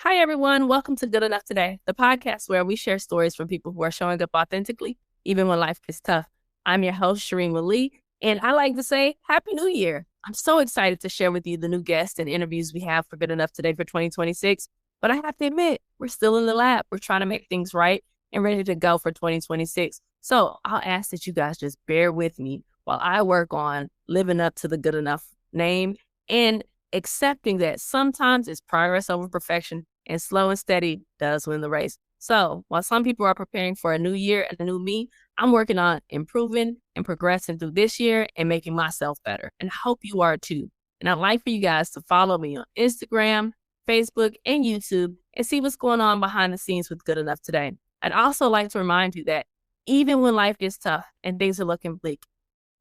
Hi, everyone. Welcome to Good Enough Today, the podcast where we share stories from people who are showing up authentically, even when life gets tough. I'm your host, Cheremma Lee, and I like to say Happy New Year. I'm so excited to share with you the new guests and interviews we have for Good Enough Today for 2026. But I have to admit, we're still in the lab. We're trying to make things right and ready to go for 2026. So I'll ask that you guys just bear with me while I work on living up to the Good Enough name and accepting that sometimes it's progress over perfection and slow and steady does win the race. So while some people are preparing for a new year and a new me, I'm working on improving and progressing through this year and making myself better. And I hope you are too. And I'd like for you guys to follow me on Instagram, Facebook, and YouTube and see what's going on behind the scenes with Good Enough Today. I'd also like to remind you that even when life gets tough and things are looking bleak,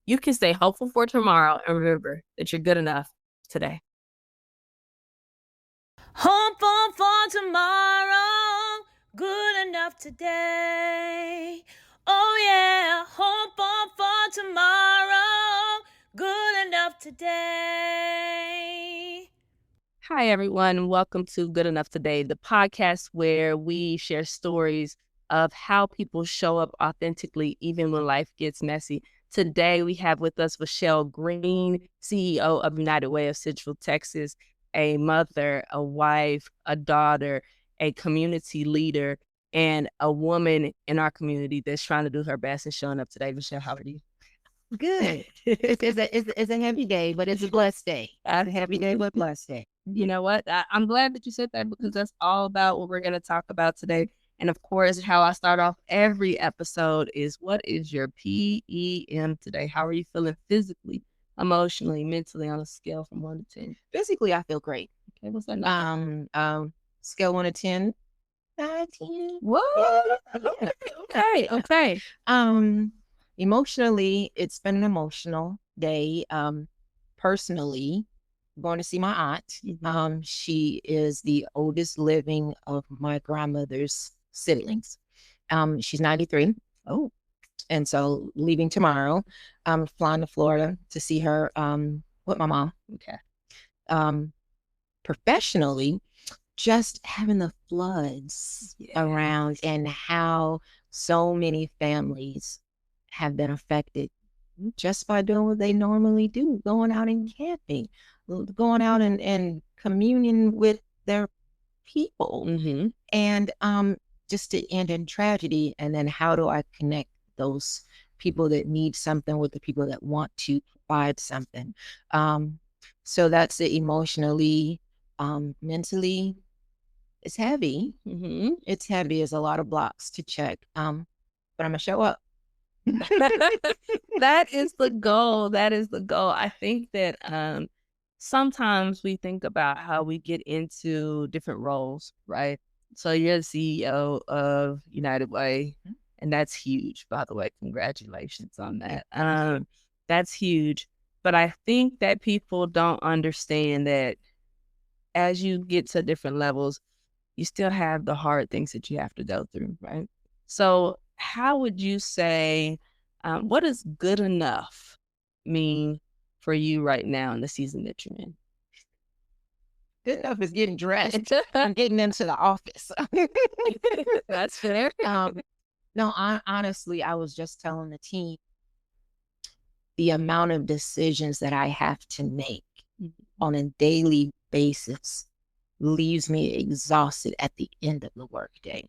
you can stay hopeful for tomorrow and remember that you're good enough today. Hopeful for tomorrow, good enough today. Oh yeah, hopeful for tomorrow, good enough today. Hi, everyone. Welcome to Good Enough Today, the podcast where we share stories of how people show up authentically, even when life gets messy. Today, we have with us Michelle Green, CEO of United Way of Central Texas, a mother, a wife, a daughter, a community leader, and a woman in our community that's trying to do her best and showing up today. Michelle, how are you? Good. It's a heavy day, but it's a blessed day. A heavy day, but blessed day. You know what? I'm glad that you said that because that's all about what we're going to talk about today. And of course, how I start off every episode is what is your PEM today? How are you feeling physically, emotionally, mentally on a scale from 1 to 10? Physically, I feel great. Okay, what's that number? Scale 1 to 10. 10. Whoa. Okay. Emotionally, it's been an emotional day. Personally, going to see my aunt. She is the oldest living of my grandmother's siblings. She's 93. Oh. And so leaving tomorrow, flying to Florida to see her with my mom. Okay. Professionally, just having the floods around and how so many families have been affected just by doing what they normally do, going out and camping, going out and communing with their people. Mm-hmm. And just to end in tragedy. And then how do I connect those people that need something with the people that want to provide something? So that's it emotionally. Mentally, it's heavy. Mm-hmm. It's heavy. It's a lot of blocks to check. But I'm gonna show up. That is the goal. That is the goal. I think that sometimes we think about how we get into different roles, right? So you're the CEO of United Way, and that's huge, by the way. Congratulations on that. That's huge. But I think that people don't understand that as you get to different levels, you still have the hard things that you have to go through, right? So how would you say, what does good enough mean for you right now in the season that you're in? Good enough is getting dressed and getting into the office. That's fair. No, honestly, I was just telling the team the amount of decisions that I have to make on a daily basis leaves me exhausted at the end of the workday.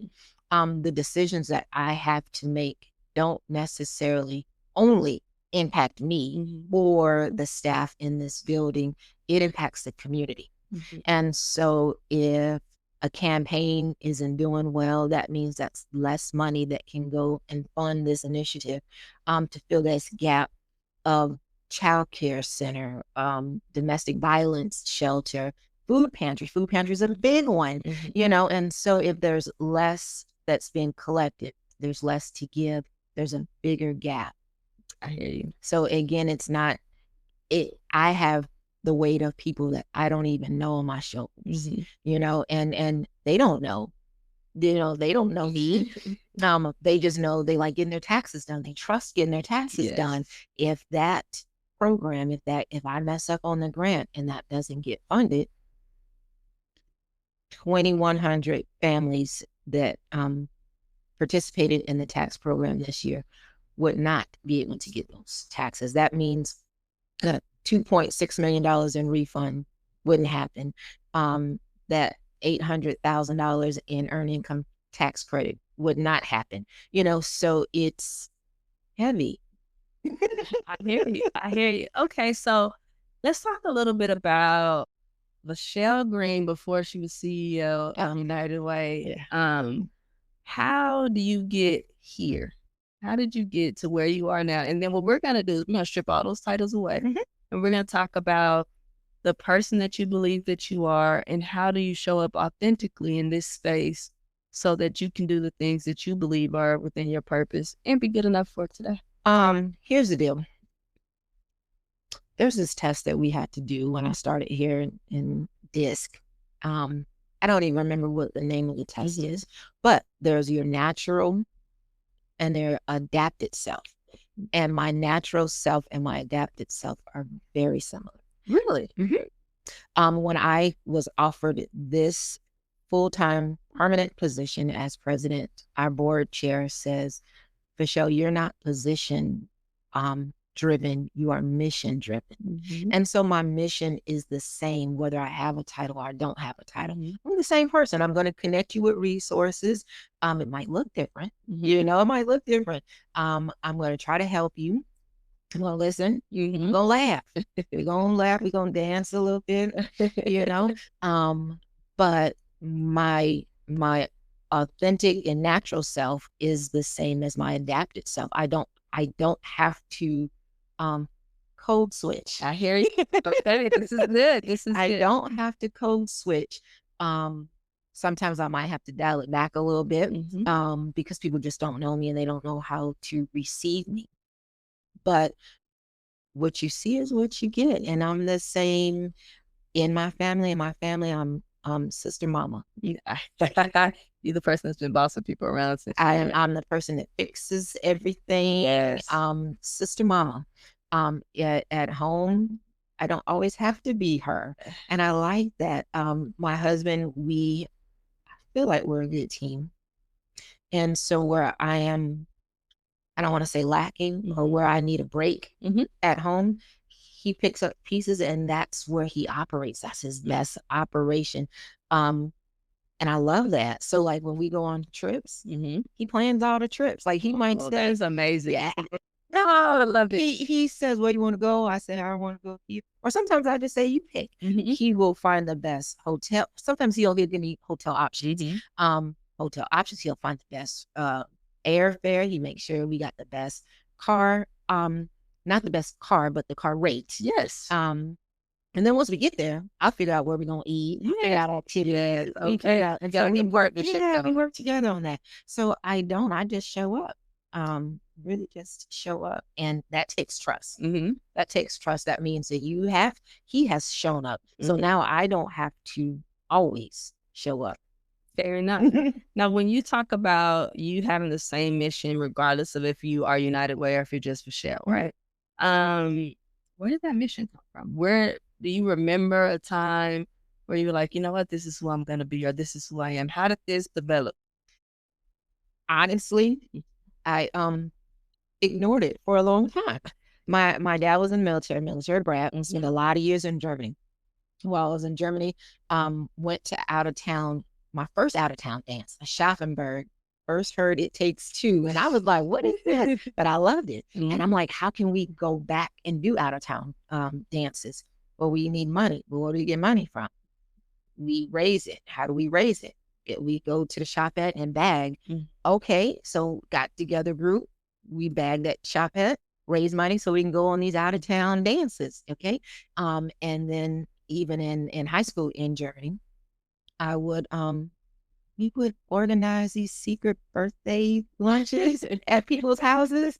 The decisions that I have to make don't necessarily only impact me or the staff in this building. It impacts the community. And so if a campaign isn't doing well, that means that's less money that can go and fund this initiative to fill this gap of childcare center, domestic violence shelter, food pantry. Food pantry is a big one, and so if there's less that's being collected, there's less to give, there's a bigger gap. I hear you. So again, it's not it. I have the weight of people that I don't even know on my shoulders, and they don't know. They don't know me. They just know they like getting their taxes done. They trust getting their taxes done. If that program, if I mess up on the grant and that doesn't get funded, 2,100 families that participated in the tax program this year would not be able to get those taxes. That means $2.6 million in refund wouldn't happen. That $800,000 in earned income tax credit would not happen. So it's heavy. I hear you. I hear you. Okay, so let's talk a little bit about Michelle Green before she was CEO of United Way. Yeah. How do you get here? How did you get to where you are now? And then what we're going to do is we're going to strip all those titles away. And we're going to talk about the person that you believe that you are and how do you show up authentically in this space so that you can do the things that you believe are within your purpose and be good enough for today. Here's the deal. There's this test that we had to do when I started here in DISC. I don't even remember what the name of the test is, but there's your natural and their adapted self. And my natural self and my adapted self are very similar. Really? When I was offered this full-time permanent position as president, our board chair says, Michelle, you're not position driven, you are mission driven. And so my mission is the same, whether I have a title or I don't have a title. I'm the same person. I'm going to connect you with resources. It might look different. It might look different. I'm going to try to help you. I'm going to listen. You're going to laugh. We're going to laugh. We're going to dance a little bit, But my authentic and natural self is the same as my adapted self. I don't have to code switch. I hear you. This is good. I don't have to code switch. Sometimes I might have to dial it back a little bit because people just don't know me and they don't know how to receive me. But what you see is what you get. And I'm the same in my family. In my family, I'm sister mama. You're the person that's been bossing people around. I'm the person that fixes everything. Yes. Sister mama. At home, I don't always have to be her. And I like that. My husband, I feel like we're a good team. And so where I am, I don't want to say lacking or where I need a break at home, he picks up pieces and that's where he operates. That's his best operation. And I love that. So like when we go on trips, he plans all the trips. Like he might say, that's amazing. Yeah. No, I love it. He says, where do you want to go? I say, I want to go here. Or sometimes I just say, you pick. He will find the best hotel. Sometimes he'll give me hotel options. Hotel options, he'll find the best airfare. He makes sure we got the best car. Not the best car, but the car rate. Yes. And then once we get there, I'll figure out where we're going to eat. Figure out activities. Okay. And so we work together on that. So I just show up. Really just show up. And that takes trust. That takes trust. That means that he has shown up. So now I don't have to always show up. Fair enough. Now, when you talk about you having the same mission, regardless of if you are United Way or if you're just Michelle, right? Where did that mission come from? Where do you remember a time where you were like, you know what, this is who I'm going to be, or this is who I am? How did this develop? Honestly, I ignored it for a long time. My dad was in the military brat, and spent a lot of years in Germany. While I was in Germany, went to my first out of town dance, Schaffenburg. First heard It Takes Two, and I was like, what is that? But I loved it. And I'm like, how can we go back and do out of town dances? Well, we need money. Well, where do we get money from? We raise it. How do we raise it? We go to the shop at and bag. Okay, so got together group. We bagged at shop at, raise money so we can go on these out of town dances. Okay. And then even in high school in Germany, I would we would organize these secret birthday lunches at people's houses.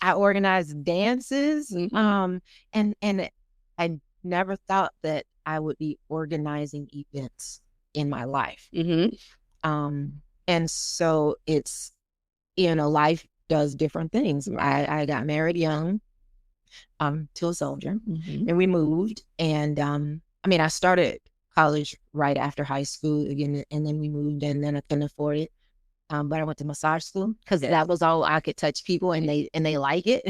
I organized dances. And I never thought that I would be organizing events in my life. And so it's, life does different things. I got married young to a soldier, and we moved. And I started college right after high school again, and then we moved, and then I couldn't afford it. But I went to massage school because that was all I could touch people, and they like it.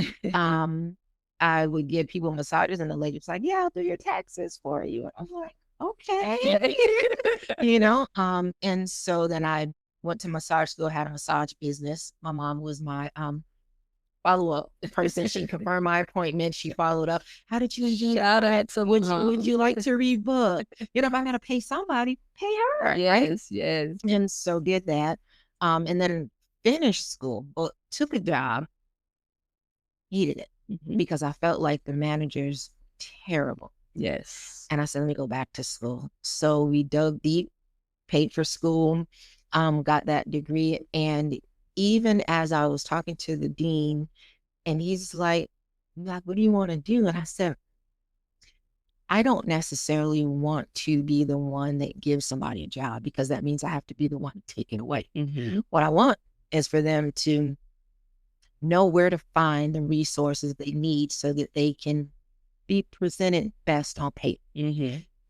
I would give people massages, and the lady was like, "Yeah, I'll do your taxes for you." And I'm like, "Okay," And so then I went to massage school, had a massage business. My mom was my follow-up person. She confirmed my appointment. She followed up. How did you enjoy? Shout out to Would you like to rebook? If I gotta pay somebody, pay her. Yes, Right? yes. And so did that. And then finished school, but took a job, hated it because I felt like the manager's terrible. Yes. And I said, let me go back to school. So we dug deep, paid for school, got that degree. And even as I was talking to the dean, and he's like, what do you want to do? And I said, I don't necessarily want to be the one that gives somebody a job because that means I have to be the one to take it away. What I want is for them to know where to find the resources they need so that they can be presented best on paper.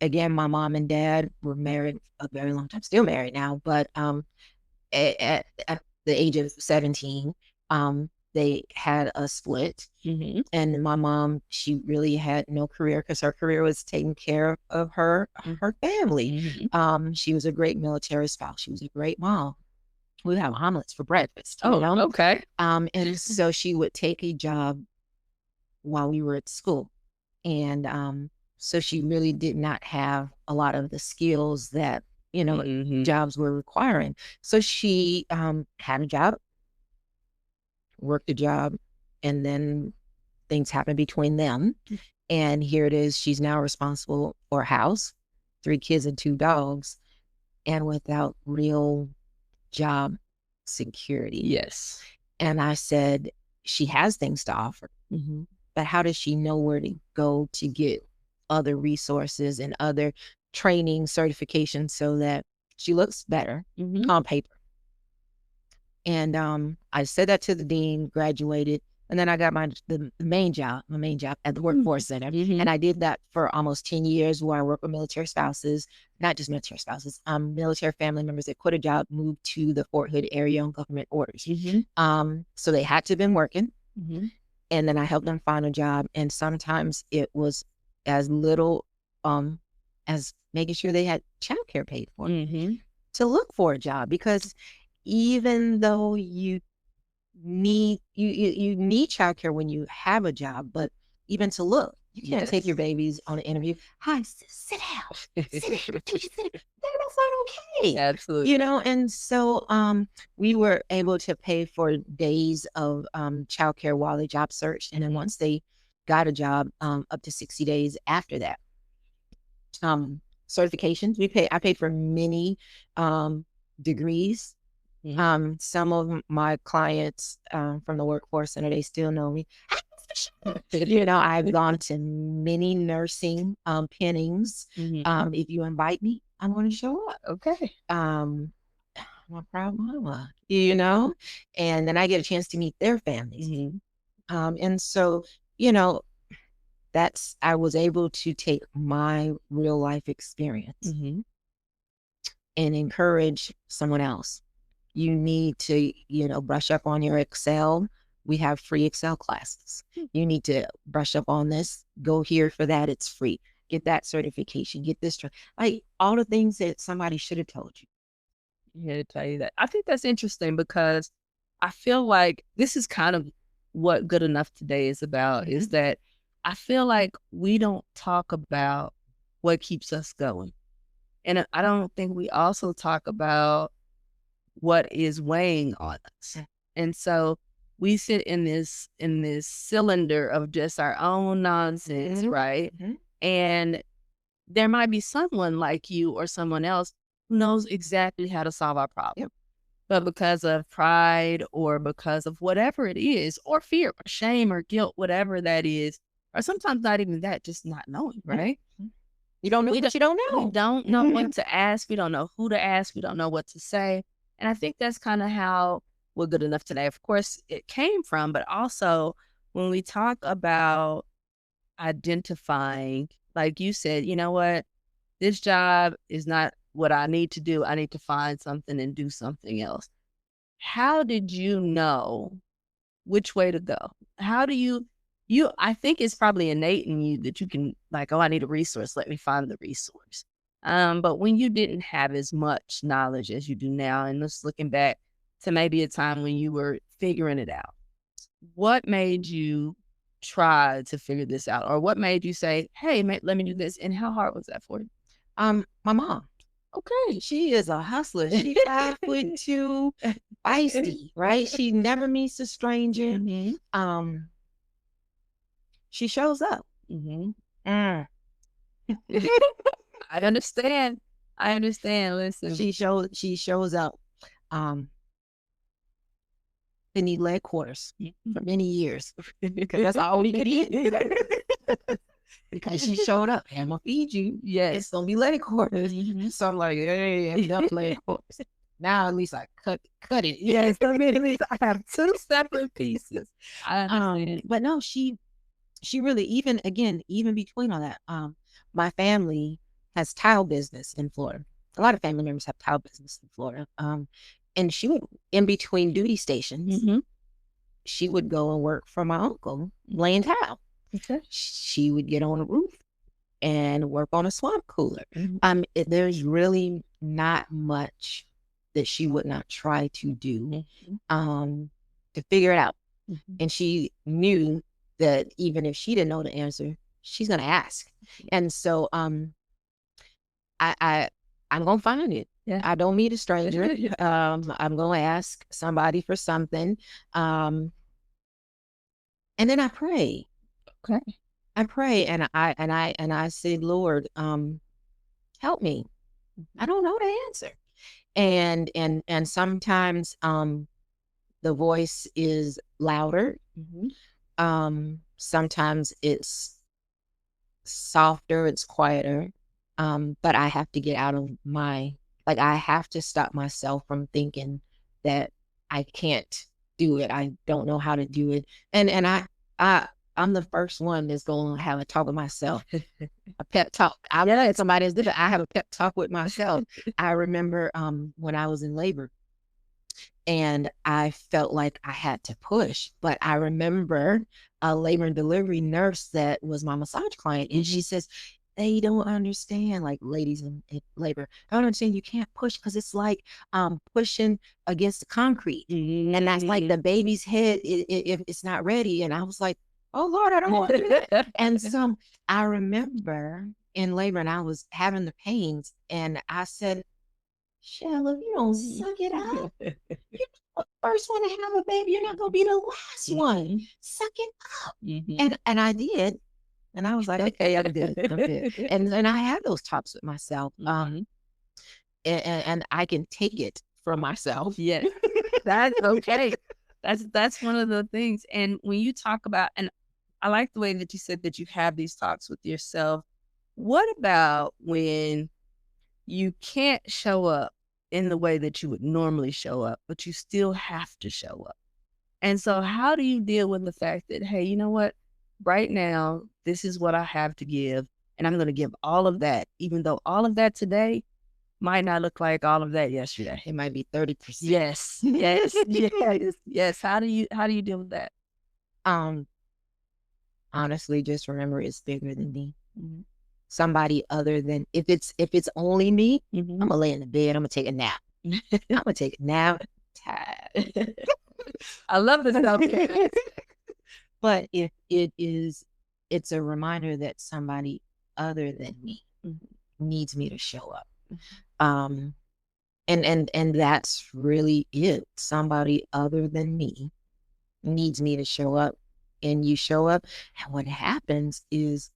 Again, my mom and dad were married a very long time, still married now, but at the age of 17, they had a split. And my mom, she really had no career because her career was taking care of her family. She was a great military spouse. She was a great mom. We would have omelets for breakfast. Okay. And so she would take a job while we were at school. And so she really did not have a lot of the skills that, jobs were requiring. So she had a job, worked a job, and then things happened between them. And here it is, she's now responsible for a house, 3 kids and 2 dogs, and without real job security. Yes. And I said, she has things to offer, but how does she know where to go to get other resources and other training certifications so that she looks better on paper? And I said that to the dean, graduated, and then I got my main job at the workforce center. And I did that for almost 10 years where I work with military spouses, not just military spouses, military family members that quit a job, moved to the Fort Hood area on government orders. So they had to have been working. And then I helped them find a job. And sometimes it was as little as making sure they had childcare paid for to look for a job. Because even though you need childcare when you have a job, but even to look, you can't take your babies on an interview. Hi, sit down. That's not okay. Absolutely. And so we were able to pay for days of childcare while they job searched, and then once they got a job, up to 60 days after that. Certifications, I paid for many degrees. Some of my clients from the workforce center, they still know me. I've gone to many nursing pinnings. If you invite me, I'm going to show up. Okay. I'm a proud mama, and then I get a chance to meet their families. And so, I was able to take my real life experience and encourage someone else. You need to, brush up on your Excel. We have free Excel classes. You need to brush up on this. Go here for that. It's free. Get that certification. Get this. Like all the things that somebody should have told you. Yeah, to tell you that. I think that's interesting because I feel like this is kind of what Good Enough Today is about, is that I feel like we don't talk about what keeps us going. And I don't think we also talk about what is weighing on us. And so we sit in this cylinder of just our own nonsense, right? And there might be someone like you or someone else who knows exactly how to solve our problem. But because of pride or because of whatever it is, or fear or shame or guilt, whatever that is, or sometimes not even that, just not knowing, right? You don't know what you don't know. We don't know what to ask. We don't know who to ask. We don't know what to say. And I think that's kind of how we're Good Enough Today. Of course, it came from, but also when we talk about identifying, like you said, you know what? this job is not what I need to do. I need to find something and do something else. How did you know which way to go? How do you, I think it's probably innate in you that you can like, oh, I need a resource. Let me find the resource. But when you didn't have as much knowledge as you do now, and just looking back to maybe a time when you were figuring it out, what made you try to figure this out? Or what made you say, hey, let me do this? And how hard was that for you? My mom. Okay, she is a hustler. She's 5'2", feisty, right? She never meets a stranger. Mm-hmm. She shows up. Mm-hmm. I understand. Listen, she shows up. They need leg quarters for many years because that's all we could eat. Because she showed up, I'm gonna feed you. Yes, it's gonna be leg quarters. So I'm like, hey, enough leg quarters. Now at least I cut it. Yes, I mean, at least I have 2 separate pieces. But no, she really, even between all that, my family has tile business in Florida. A lot of family members have tile business in Florida. And she would, in between duty stations, she would go and work for my uncle laying tile. Okay. She would get on a roof and work on a swamp cooler. There's really not much that she would not try to do to figure it out. And she knew that even if she didn't know the answer, she's gonna ask. And so I'm gonna find it. Yeah. I don't meet a stranger. I'm gonna ask somebody for something. And then I pray. Okay. I pray and I say, Lord, help me. I don't know the answer. And sometimes the voice is louder. Sometimes it's softer, it's quieter. But I have to get out of I have to stop myself from thinking that I can't do it. I don't know how to do it. And I'm the first one that's going to have a talk with myself, a pep talk. I'm not somebody that's different. I have a pep talk with myself. I remember when I was in labor and I felt like I had to push, but I remember a labor and delivery nurse that was my massage client, and she says, they don't understand, like ladies in labor, don't understand you can't push because it's like pushing against the concrete. And that's like the baby's head if it's not ready. And I was like, oh Lord, I don't want to do that. And so I remember in labor and I was having the pains and I said, Shelly, you don't suck it up. You're the first one to have a baby. You're not going to be the last one. Suck it up. And I did. And I was like, okay, I'm good. And I had those talks with myself. And I can take it from myself. Yes. That's okay. That's one of the things. And when you talk about, and I like the way that you said that you have these talks with yourself. What about when you can't show up in the way that you would normally show up, but you still have to show up? And so how do you deal with the fact that, hey, you know what? Right now, this is what I have to give, and I'm going to give all of that, even though all of that today might not look like all of that yesterday. It might be 30%. Yes. Yes. How do you deal with that? Honestly, just remember it's bigger than me. Somebody other than, if it's only me, I'm gonna lay in the bed. I'm gonna take a nap. I'm gonna take a nap. Tired. I love this self-care. But if it's a reminder that somebody other than me needs me to show up. And that's really it. Somebody other than me needs me to show up, and you show up. And what happens is,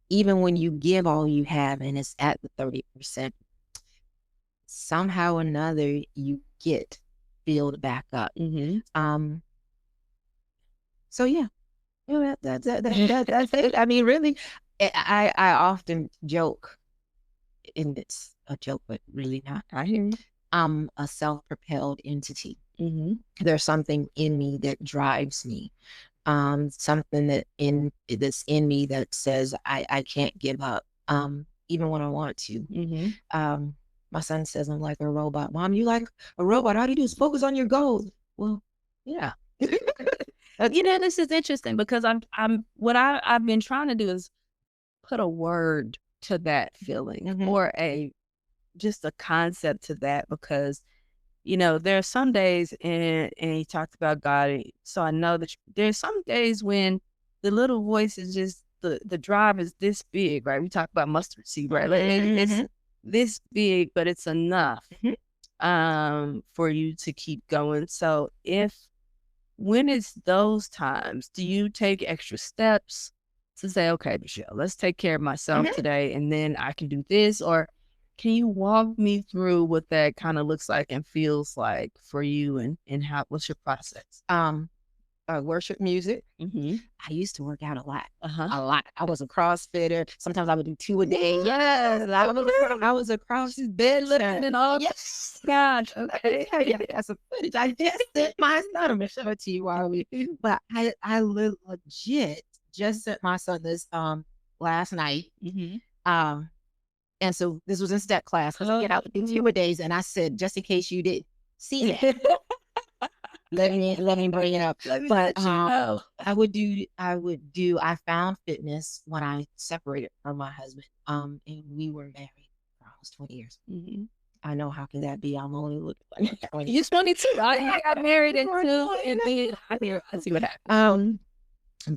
even when you give all you have and it's at the 30%, somehow or another you get filled back up. So yeah. That's it. I mean, really, I often joke, and it's a joke, but really not. I hear you. I'm a self-propelled entity. There's something in me that drives me. Something that's in me that says I can't give up. even when I want to. Mm-hmm. My son says I'm like a robot. Mom, you like a robot? All you do is focus on your goals. Well, yeah. This is interesting because I've been trying to do is put a word to that feeling or just a concept to that, because there are some days, and he talked about God, so I know that there's some days when the little voice is just the drive is this big, right? We talk about mustard seed, right? Like, it's this big, but it's enough for you to keep going. So when it's those times, do you take extra steps to say, okay, Michelle, let's take care of myself today, and then I can do this? Or can you walk me through what that kind of looks like and feels like for you, and what's your process? Worship music. I used to work out a lot. A lot. I was a CrossFitter. Sometimes I would do 2 a day. Yes, I was a CrossFit deadlifting and all. Yes, gosh. Okay, yeah, that's a footage. I just sent my son. I'm gonna show it to you while we. But I legit just sent my son this last night. And so this was in step class because I get out in 2 days, and I said, just in case you didn't see it. Let me bring it up. But I found fitness when I separated from my husband. And we were married for almost 20 years. I know, how can that be? I'm only looking like You're 22. I got married in 2, and then I see what happened.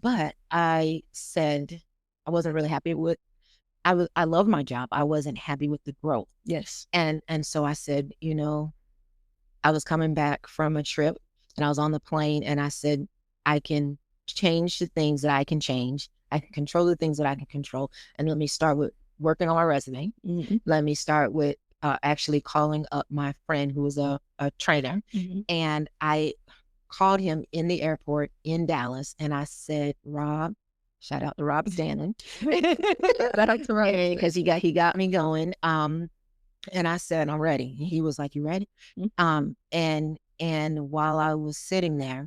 But I said I wasn't really happy with. I love my job. I wasn't happy with the growth. Yes. And so I said, I was coming back from a trip, and I was on the plane, and I said, I can change the things that I can change. I can control the things that I can control. And let me start with working on my resume. Let me start with actually calling up my friend who was a trainer. And I called him in the airport in Dallas, and I said, Rob, shout out to Rob Stanley. Shout out to Rob, because he got me going. And I said, I'm ready. He was like, you ready? And while I was sitting there,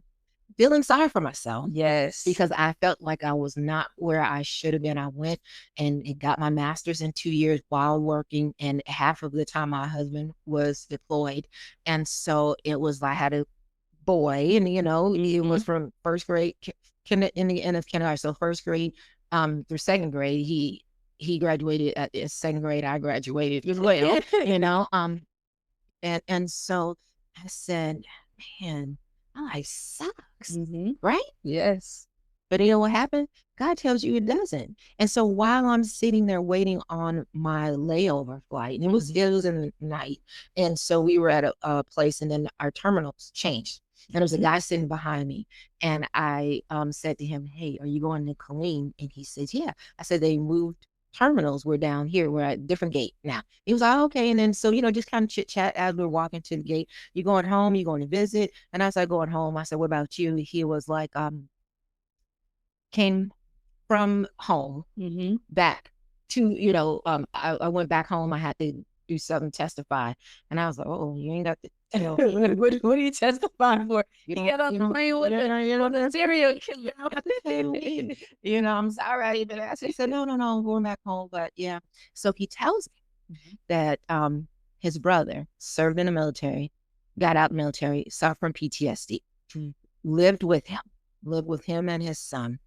feeling sorry for myself. Yes. Because I felt like I was not where I should have been. I went and got my master's in 2 years while working, and half of the time my husband was deployed. And so it was, I had a boy, and it was from first grade in the end of kindergarten. So first grade through second grade, he graduated at the second grade. I graduated as well, and so I said, man, my life sucks, right? Yes. But you know what happened? God tells you it doesn't. And so while I'm sitting there waiting on my layover flight, and it was in the night, and so we were at a place, and then our terminals changed. And there was a guy sitting behind me, and I said to him, hey, are you going to Killeen? And he says, yeah. I said, they moved terminals. We're down here. We're at a different gate now. He was like, okay. And then so, just kind of chit chat as we're walking to the gate. You going home? You going to visit? And I said, going home. I said, what about you? He was like, came from home back to, I went back home. I had to do something, testify. And I was like, oh, you ain't got to. What are you testifying for? You get on the plane with the serial killer. I'm sorry. But I said, no, I'm going back home. But yeah. So he tells me that his brother served in the military, got out of the military, suffered from PTSD, lived with him and his son.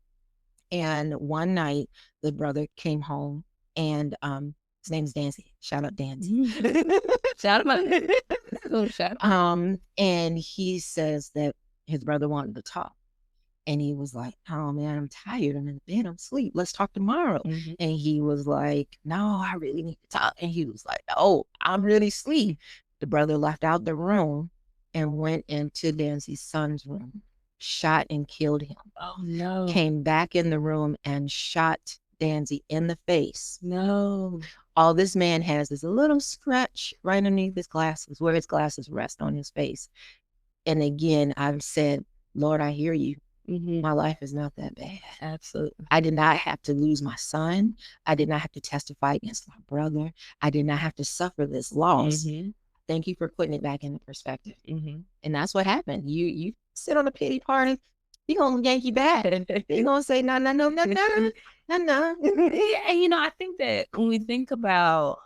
And one night the brother came home, and his name's Dancy. Shout out Dancy. Shout out. And he says that his brother wanted to talk. And he was like, oh man, I'm tired. I'm in bed. I'm asleep. Let's talk tomorrow. And he was like, no, I really need to talk. And he was like, oh, I'm really asleep. The brother left out the room and went into Dancy's son's room, shot and killed him. Oh no. Came back in the room and shot Dancy in the face. No. All this man has is a little scratch right underneath his glasses, where his glasses rest on his face. And again, I've said, Lord, I hear you. My life is not that bad. Absolutely. I did not have to lose my son. I did not have to testify against my brother. I did not have to suffer this loss. Thank you for putting it back into perspective. And that's what happened. You sit on a pity party, he gonna yank you back. He gonna say, no. No. Yeah, I think that when we think about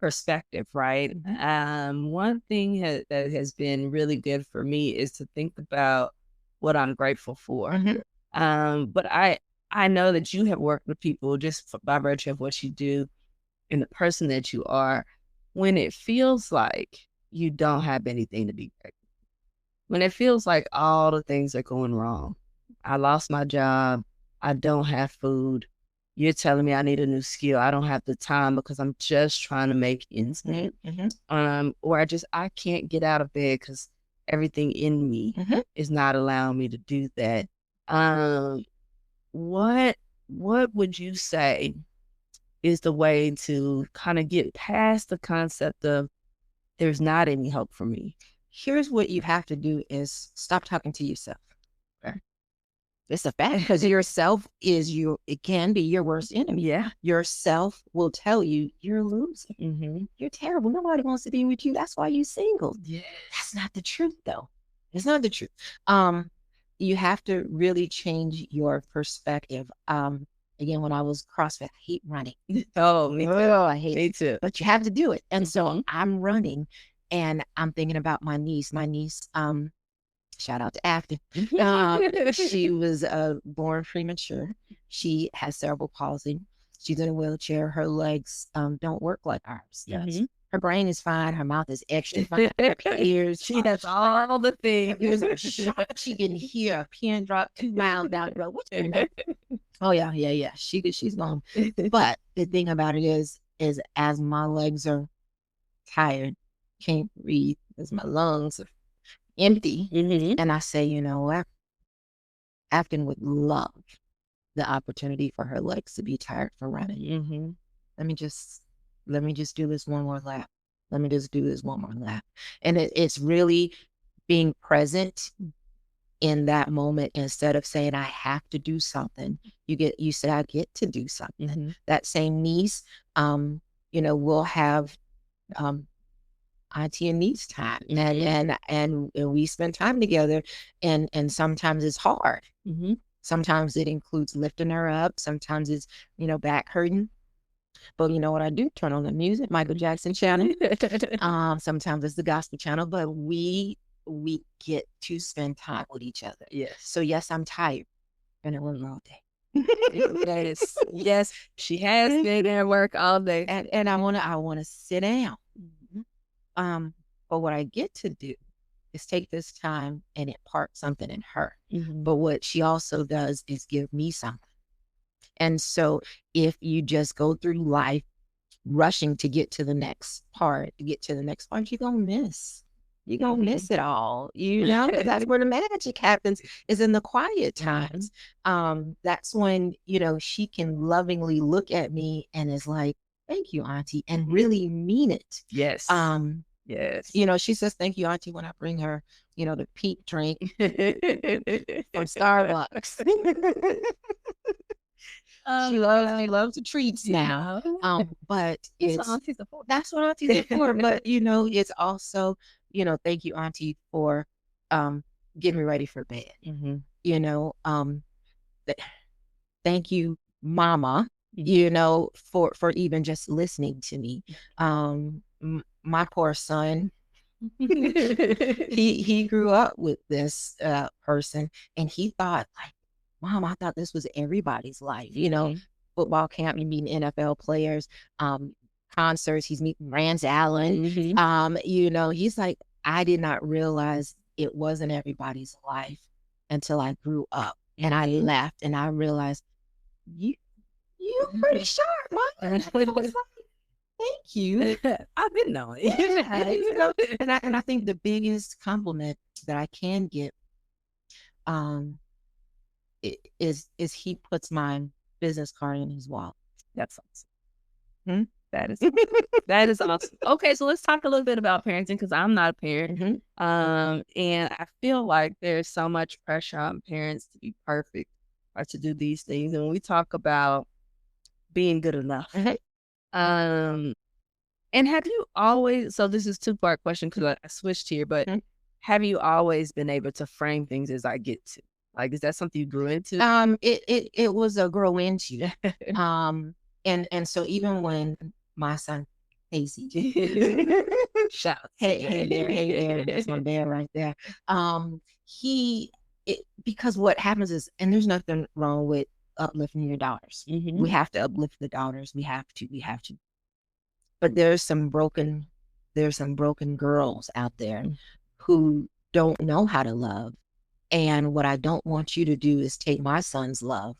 perspective, right? One thing that has been really good for me is to think about what I'm grateful for. But I know that you have worked with people just by virtue of what you do and the person that you are, when it feels like you don't have anything to be grateful, when it feels like all the things are going wrong. I lost my job. I don't have food. You're telling me I need a new skill. I don't have the time because I'm just trying to make ends meet. Or I can't get out of bed because everything in me is not allowing me to do that. What would you say is the way to kind of get past the concept of there's not any hope for me? Here's what you have to do is stop talking to yourself. It's a fact, because yourself it can be your worst enemy. Yeah. Yourself will tell you you're a loser. You're terrible. Nobody wants to be with you. That's why you're single. Yeah. That's not the truth, though. It's not the truth. You have to really change your perspective. Again, when I was CrossFit, I hate running. Oh, me too. I hate Me it. too. But you have to do it. And so I'm running and I'm thinking about my niece. My niece, shout out to Afton. She was born premature. She has cerebral palsy. She's in a wheelchair. Her legs don't work like ours does. Her brain is fine. Her mouth is extra fine. Her ears. She has all the things. Ears are sharp. She can hear a pin drop 2 miles down the road. Oh yeah. She's gone. But the thing about it is as my legs are tired, can't breathe, as my lungs are empty, and I say, you know what, Afton would love the opportunity for her legs to be tired from running. Let me just do this one more lap. Let me just do this one more lap. And it's really being present in that moment instead of saying I have to do something. You say I get to do something. That same niece, we'll have auntie and niece time, and we spend time together, and sometimes it's hard. Sometimes it includes lifting her up. Sometimes it's back hurting. But you know what I do? Turn on the music, Michael Jackson channel. Sometimes it's the gospel channel, but we get to spend time with each other. Yes. So yes, I'm tired, and it wasn't all day. Yes, she has been at work all day, and I wanna sit down. But what I get to do is take this time and impart something in her. But what she also does is give me something. And so if you just go through life rushing to get to the next part, you're gonna miss. You're gonna miss it all. Because that's where the magic happens, is in the quiet times. That's when, she can lovingly look at me and is like, thank you, Auntie, and really mean it. Yes. Yes. She says, thank you, Auntie, when I bring her, the peak drink from Starbucks. She loves the treats now. But that's what Aunties are for. But it's also, thank you, Auntie, for getting me ready for bed. Thank you, Mama, for even just listening to me. My poor son, he grew up with this person, and he thought, like, Mom, I thought this was everybody's life. Football camp, you meet NFL players, concerts, he's meeting Rance Allen. He's like, I did not realize it wasn't everybody's life until I grew up. And I left and I realized, you're pretty sharp, Mom. Thank you. I've been knowing. And I think the biggest compliment that I can get is he puts my business card in his wallet. That's awesome. That is awesome. Okay, so let's talk a little bit about parenting, because I'm not a parent. And I feel like there's so much pressure on parents to be perfect or to do these things. And when we talk about being good enough, and have you always, so this is a 2-part question because I switched here, but have you always been able to frame things as I get to? Like, is that something you grew into? It was a grow into. And so even when my son, Casey, Shout. hey there, that's my bear right there. Because what happens is, and there's nothing wrong with uplifting your daughters. We have to uplift the daughters. We have to. But there's some broken girls out there who don't know how to love. And what I don't want you to do is take my son's love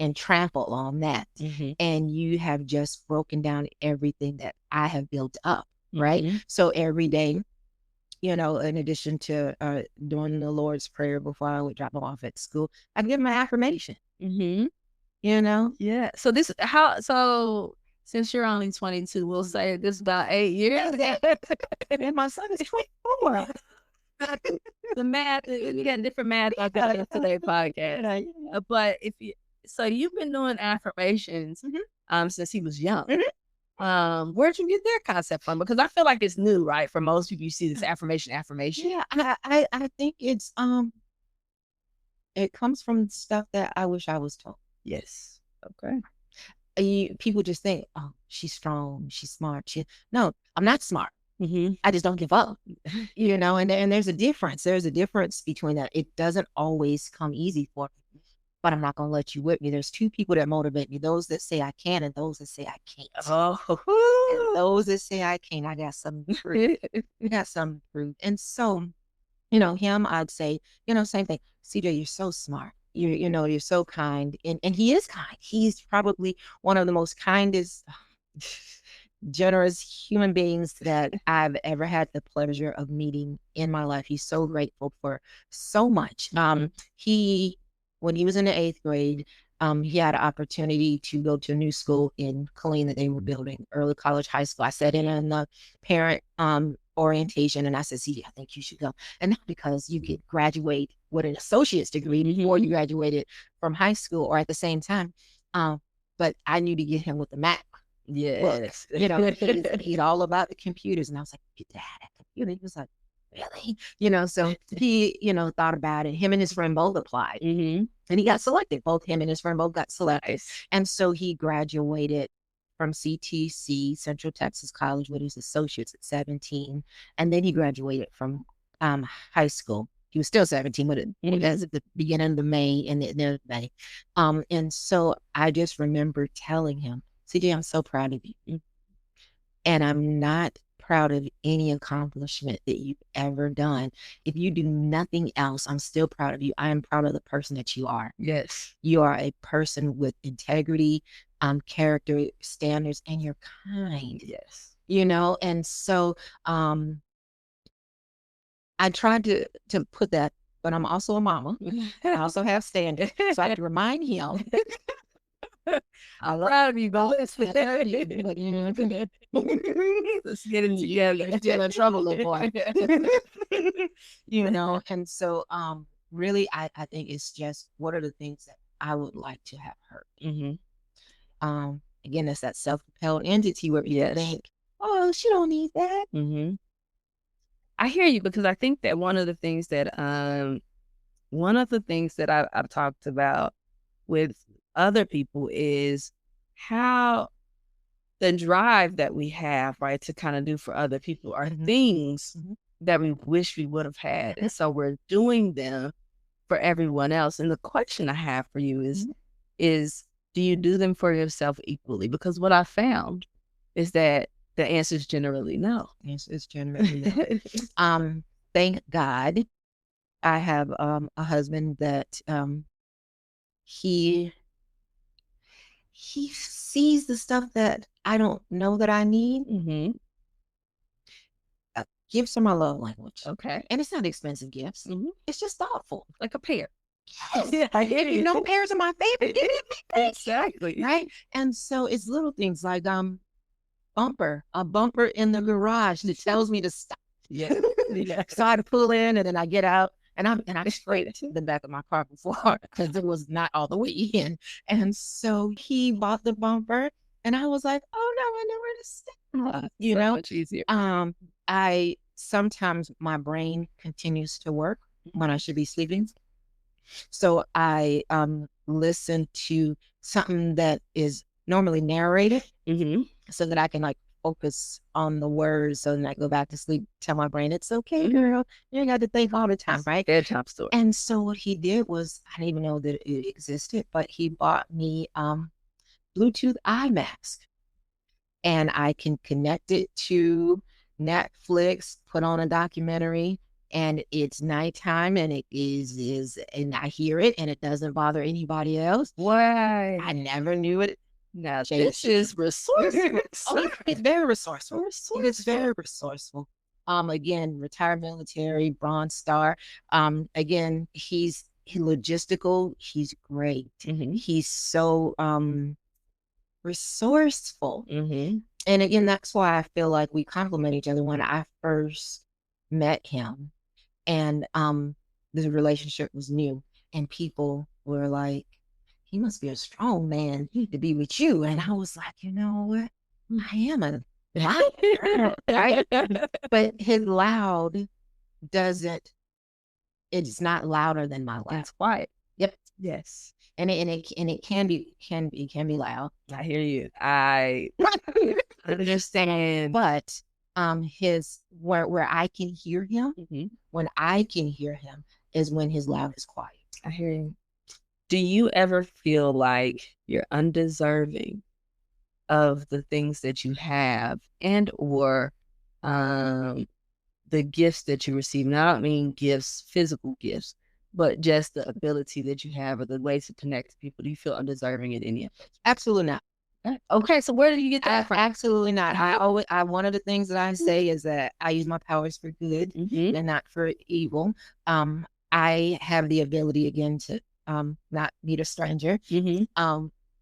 and trample on that. And you have just broken down everything that I have built up, right? So every day, you know, in addition to doing the Lord's Prayer before I would drop them off at school, I'd give them an affirmation. You know? Yeah. So since you're only 22, we'll say this is about 8 years. And my son is 24. The math, we got different math on today's podcast. But you've been doing affirmations since he was young. Where'd you get their concept from? Because I feel like it's new, right? For most people, you see this affirmation. Yeah, I think it's it comes from stuff that I wish I was told. Yes. Okay. People just think, oh, she's strong, she's smart. No, I'm not smart. I just don't give up, you know, and there's a difference. There's a difference between that. It doesn't always come easy for me, but I'm not going to let you whip me. There's two people that motivate me, those that say I can and those that say I can't. And those that say I can't, I got some proof. And so, you know, him, I'd say, you know, same thing. CJ, you're so smart. You're so kind. And he is kind. He's probably one of the most kindest, generous human beings that I've ever had the pleasure of meeting in my life. He's so grateful for so much. When he was in the 8th grade, he had an opportunity to go to a new school in Killeen that they were building, early college, high school. I sat in the parent orientation and I said, CJ, I think you should go. And not because you could graduate with an associate's degree before you graduated from high school or at the same time. But I knew to get him with the Mac. Yes. You know, he's all about the computers. And I was like, get that computer. He was like, really? You know, so he, you know, thought about it. Him and his friend both applied. And he got selected. Both him and his friend both got selected. Nice. And so he graduated from CTC, Central Texas College, with his associates at 17. And then he graduated from high school. He was still 17, but it was at the beginning of the May and the end of May. And so I just remember telling him, CJ, I'm so proud of you. And I'm not proud of any accomplishment that you've ever done. If you do nothing else, I'm still proud of you. I am proud of the person that you are. Yes. You are a person with integrity, character, standards, and you're kind. Yes. You know, and so I tried to put that, but I'm also a mama. I also have standards. So I had to remind him. I'm proud of you, both. Let's get it together. Still in trouble, little boy. You know, and so really, I think it's just what are the things that I would like to have heard. Again, it's that self-propelled entity where you think, oh, she don't need that. I hear you, because I think that one of the things that I've talked about with other people is how the drive that we have, right, to kind of do for other people are things that we wish we would have had. And so we're doing them for everyone else. And the question I have for you is do you do them for yourself equally? Because what I found is that the answer is generally no. The answer is generally no. Thank God I have a husband that he sees the stuff that I don't know that I need. Gifts are my love language. Okay. And it's not expensive gifts. It's just thoughtful. Like a pear. Yes. Yeah, I get it. You know, pears are my favorite. Exactly. Right? And so it's little things like a bumper in the garage that tells me to stop. Yeah. So I had to pull in and then I get out. And I straight to the back of my car before because it was not all the way in. And so he bought the bumper and I was like, oh no, I know where to stop. You know, much easier. I sometimes my brain continues to work when I should be sleeping. So I listen to something that is normally narrated so that I can like focus on the words. So then I go back to sleep, tell my brain, it's okay, girl. You ain't got to think all the time, right? Bedtime story. And so what he did was, I didn't even know that it existed, but he bought me Bluetooth eye mask. And I can connect it to Netflix, put on a documentary, and it's nighttime, and it is, and I hear it, and it doesn't bother anybody else. Why? I never knew it. Now, this is resourceful. Oh, it's very resourceful. It's very resourceful. Again, retired military, Bronze Star. Again, he's logistical. He's great. He's so resourceful. And again, that's why I feel like we complement each other. When I first met him, and the relationship was new, and people were like, he must be a strong man to be with you. And I was like, you know what? I am a loud, right? But his loud doesn't, it's not louder than my loud. That's quiet. Yep. Yes. And it can be loud. I hear you. I understand. But his where I can hear him, when I can hear him is when his loud is quiet. I hear you. Do you ever feel like you're undeserving of the things that you have and or the gifts that you receive? And I don't mean gifts, physical gifts, but just the ability that you have or the ways to connect to people. Do you feel undeserving in any of it? Absolutely not. Okay, so where do you get that from? Absolutely not. One of the things that I say is that I use my powers for good and not for evil. I have the ability again to not meet a stranger.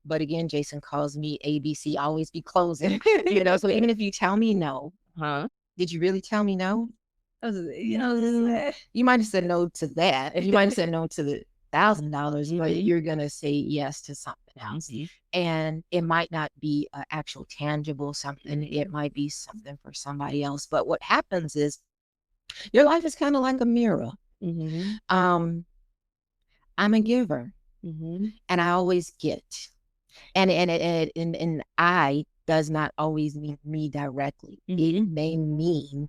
But again, Jason calls me ABC, always be closing. So even if you tell me no, did you really tell me no? You might have said no to that. You might have said no to the $1,000, but you're gonna say yes to something else. And it might not be an actual tangible something. It might be something for somebody else. But what happens is your life is kind of like a mirror. I'm a giver, and I always get. And I does not always mean me directly. It may mean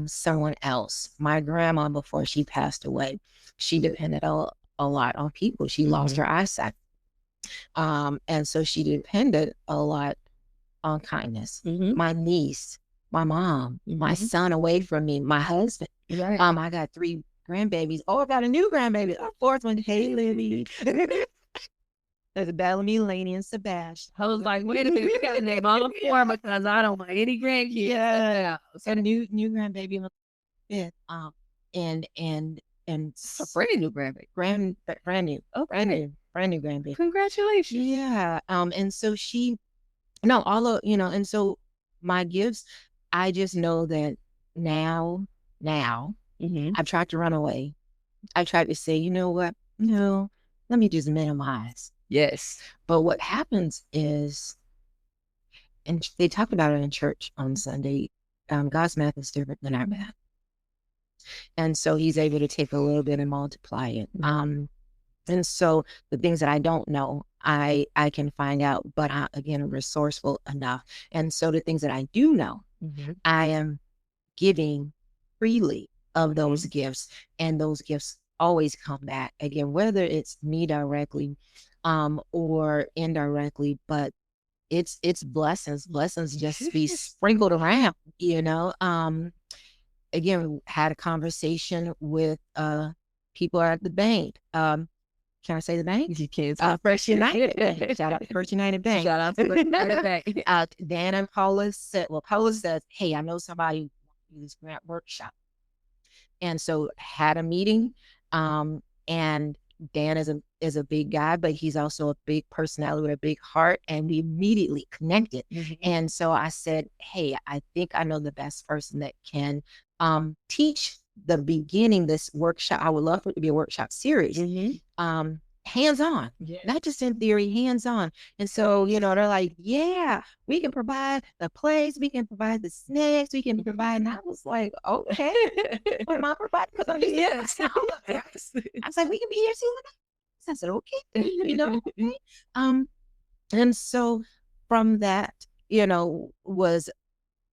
someone else. My grandma, before she passed away, she depended a lot on people. She lost her eyesight. And so she depended a lot on kindness. My niece, my mom, my son away from me, my husband. I got 3 grandbabies. Oh, I got a new grandbaby. A 4th one. Hey, Libby. There's a Bellamy, Laney, and Sebastian. I was like, wait a minute, you got to name all 4 because I don't want any grandkids. Yeah. So a new grandbaby. And a pretty new grandbaby. Brand new. Oh, brand new grandbaby. Congratulations. Yeah. And so and so my gifts, I just know that now, I've tried to run away. I tried to say, you know what? No, let me just minimize. Yes. But what happens is, and they talked about it in church on Sunday, God's math is different than our math. And so he's able to take a little bit and multiply it. And so the things that I don't know, I can find out, but I, again, am resourceful enough. And so the things that I do know, I am giving freely of those gifts, and those gifts always come back again, whether it's me directly or indirectly, but it's blessings just be sprinkled around, again, had a conversation with people at the bank. Can I say the bank? You can. First United. Shout out to First United Bank. Shout out to First United Bank. Dan and Paula says, hey, I know somebody wants to do this grant workshop. And so had a meeting, and Dan is a big guy, but he's also a big personality with a big heart, and we immediately connected. And so I said, hey, I think I know the best person that can teach the beginning this workshop. I would love for it to be a workshop series. hands-on, not just in theory, hands-on. And so, they're like, yeah, we can provide the place, we can provide the snacks, we can provide. And I was like, okay, what am I providing? Because I'm just I was like, we can be here soon. I said, okay, okay. And so from that, was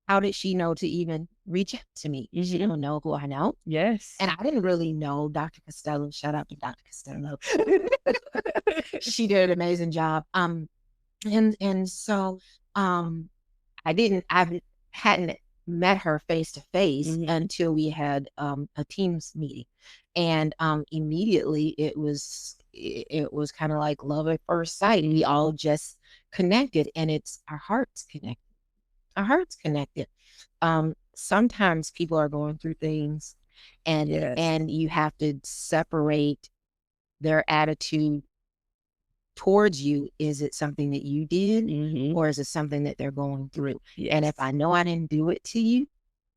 how did she know to even reach out to me? She don't know who I know. Yes. And I didn't really know Dr. Costello. Shout out to Dr. Costello. She did an amazing job. And so I hadn't met her face to face until we had a Teams meeting. And immediately it was kind of like love at first sight. We all just connected, and it's our hearts connected. Our hearts connected. Sometimes people are going through things, and you have to separate their attitude towards you. Is it something that you did, or is it something that they're going through? And if I know I didn't do it to you,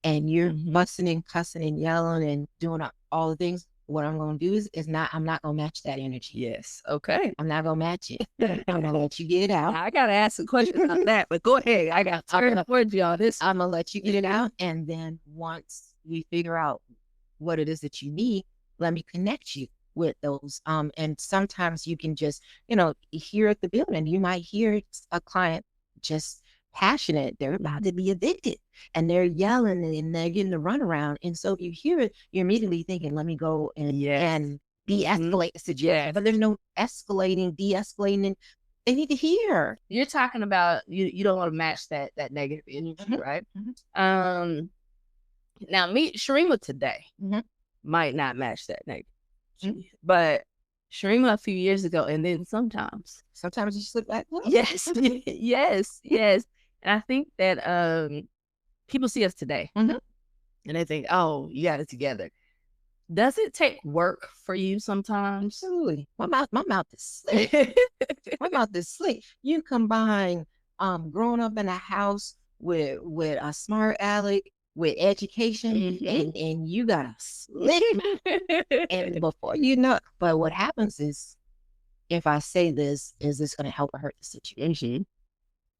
and you're fussing and cussing and yelling and doing all the things, what I'm going to do is I'm not going to match that energy. Yes. Okay. I'm not going to match it. I'm going to let you get it out. I got to ask a question on that, but go ahead. I got to towards you on this. I'm going to let you get it out. And then once we figure out what it is that you need, let me connect you with those. And sometimes you can just, here at the building, you might hear a client just passionate. They're about to be evicted, and they're yelling and they're getting the runaround. And so if you hear it, you're immediately thinking, let me go and de-escalate the situation. But there's no escalating, de-escalating. They need to hear. You're talking about you don't want to match that negative energy, right? Now, Cheremma today might not match that negative, but Cheremma a few years ago, and then sometimes you slip back. Yes, yes. And I think that people see us today, and they think, "Oh, you got it together." Does it take work for you sometimes? Absolutely. My mouth is slick. My mouth is slick. You combine growing up in a house with a smart aleck, with education, and you got a slick mouth. And before you know it, but what happens is, if I say this, is this going to help or hurt the situation?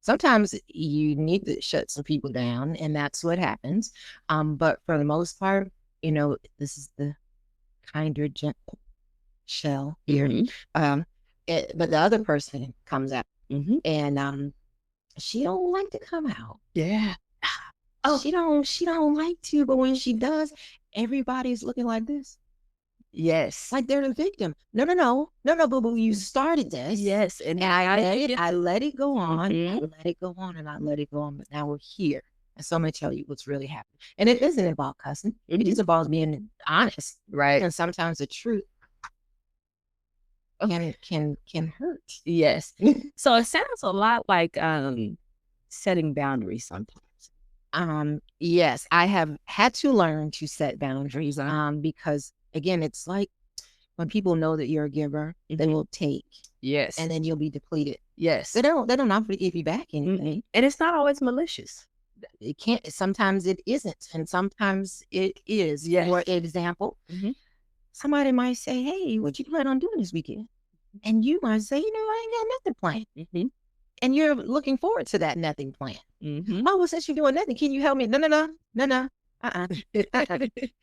Sometimes you need to shut some people down, and that's what happens. But for the most part, this is the kinder, gentle shell here. But the other person comes out, and she don't like to come out. Yeah. Oh, she don't like to, but when she does, everybody's looking like this. Yes. Like they're the victim. No, boo boo, you started this. Yes. And I let it go on. I let it go on, and I let it go on. But now we're here. And so I'm going to tell you what's really happening. And it doesn't involve cussing. It just involves being honest. Right. And sometimes the truth can hurt. Yes. So it sounds a lot like setting boundaries sometimes. Yes, I have had to learn to set boundaries. Because again, it's like when people know that you're a giver, they will take. Yes. And then you'll be depleted. Yes. They don't offer to give you back anything. And it's not always malicious. It can't. Sometimes it isn't, and sometimes it is. Yes. For example, somebody might say, "Hey, what you plan on doing this weekend?" And you might say, "I ain't got nothing planned." And you're looking forward to that nothing plan. Oh, well, since you're doing nothing, can you help me? No.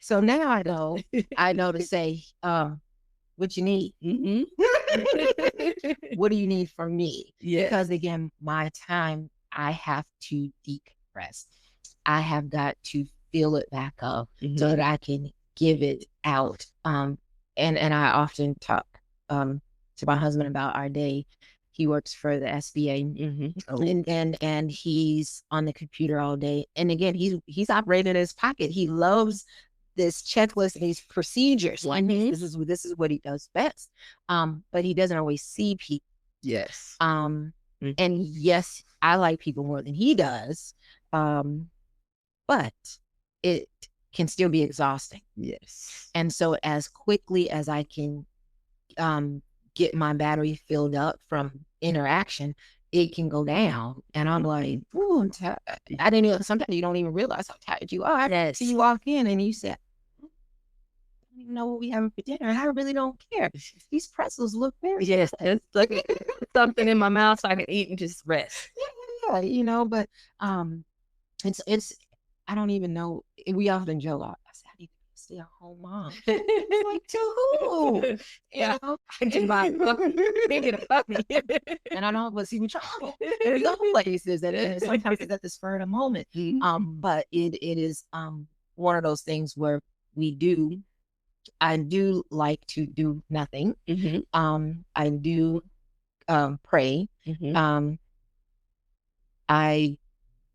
So now I know to say, what you need. What do you need from me? Because again, my time, I have to decompress. I have got to fill it back up so that I can give it out. And I often talk to my husband about our day. He works for the SBA, and he's on the computer all day. And again, he's operating in his pocket. He loves this checklist and these procedures. Like this is what he does best. But he doesn't always see people. Yes. And yes, I like people more than he does. But it can still be exhausting. Yes. And so as quickly as I can get my battery filled up from interaction, it can go down. And I'm like, ooh, I'm tired. I didn't even, sometimes you don't even realize how tired you are. Yes. So you walk in and you say, even know what we having for dinner. I really don't care. These pretzels look very Yes, it's like something in my mouth so I can eat and just rest. yeah, you know, but it's I don't even know. We often joke. I said, I need to stay at home mom. It's like, to who? Yeah, You know? I just buy maybe to fuck me. And I know, but see, we travel. We go places that sometimes it's at the spur of the moment. But it is one of those things where I do like to do nothing. I do pray. I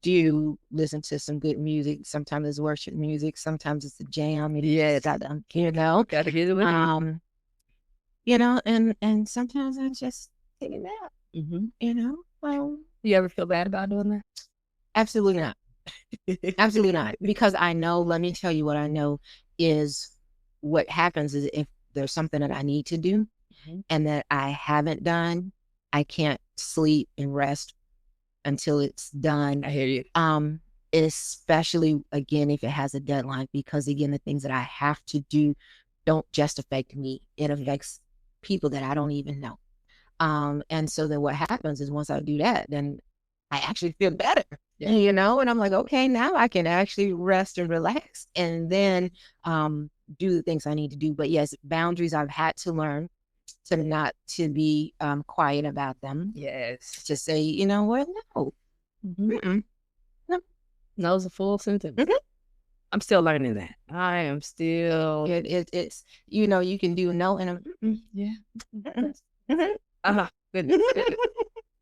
do listen to some good music. Sometimes it's worship music. Sometimes it's a jam. Yeah, You know. gotta get it with me. You know, and sometimes I just take a nap. You know, well, You ever feel bad about doing that? absolutely not. Absolutely not. Because I know, let me tell you what I know is what happens is if there's something that I need to do and that I haven't done, I can't sleep and rest until it's done. I hear you. Especially again, if it has a deadline, because again, the things that I have to do don't just affect me. It affects people that I don't even know. And so then what happens is once I do that, then I actually feel better, you know, and I'm like, okay, now I can actually rest and relax and then do the things I need to do. But yes, boundaries I've had to learn to not to be quiet about them. Yes. To say, you know what, no. No. No's a full sentence. I'm still learning that. I am still. It's, you know, you can do no and yeah. Goodness.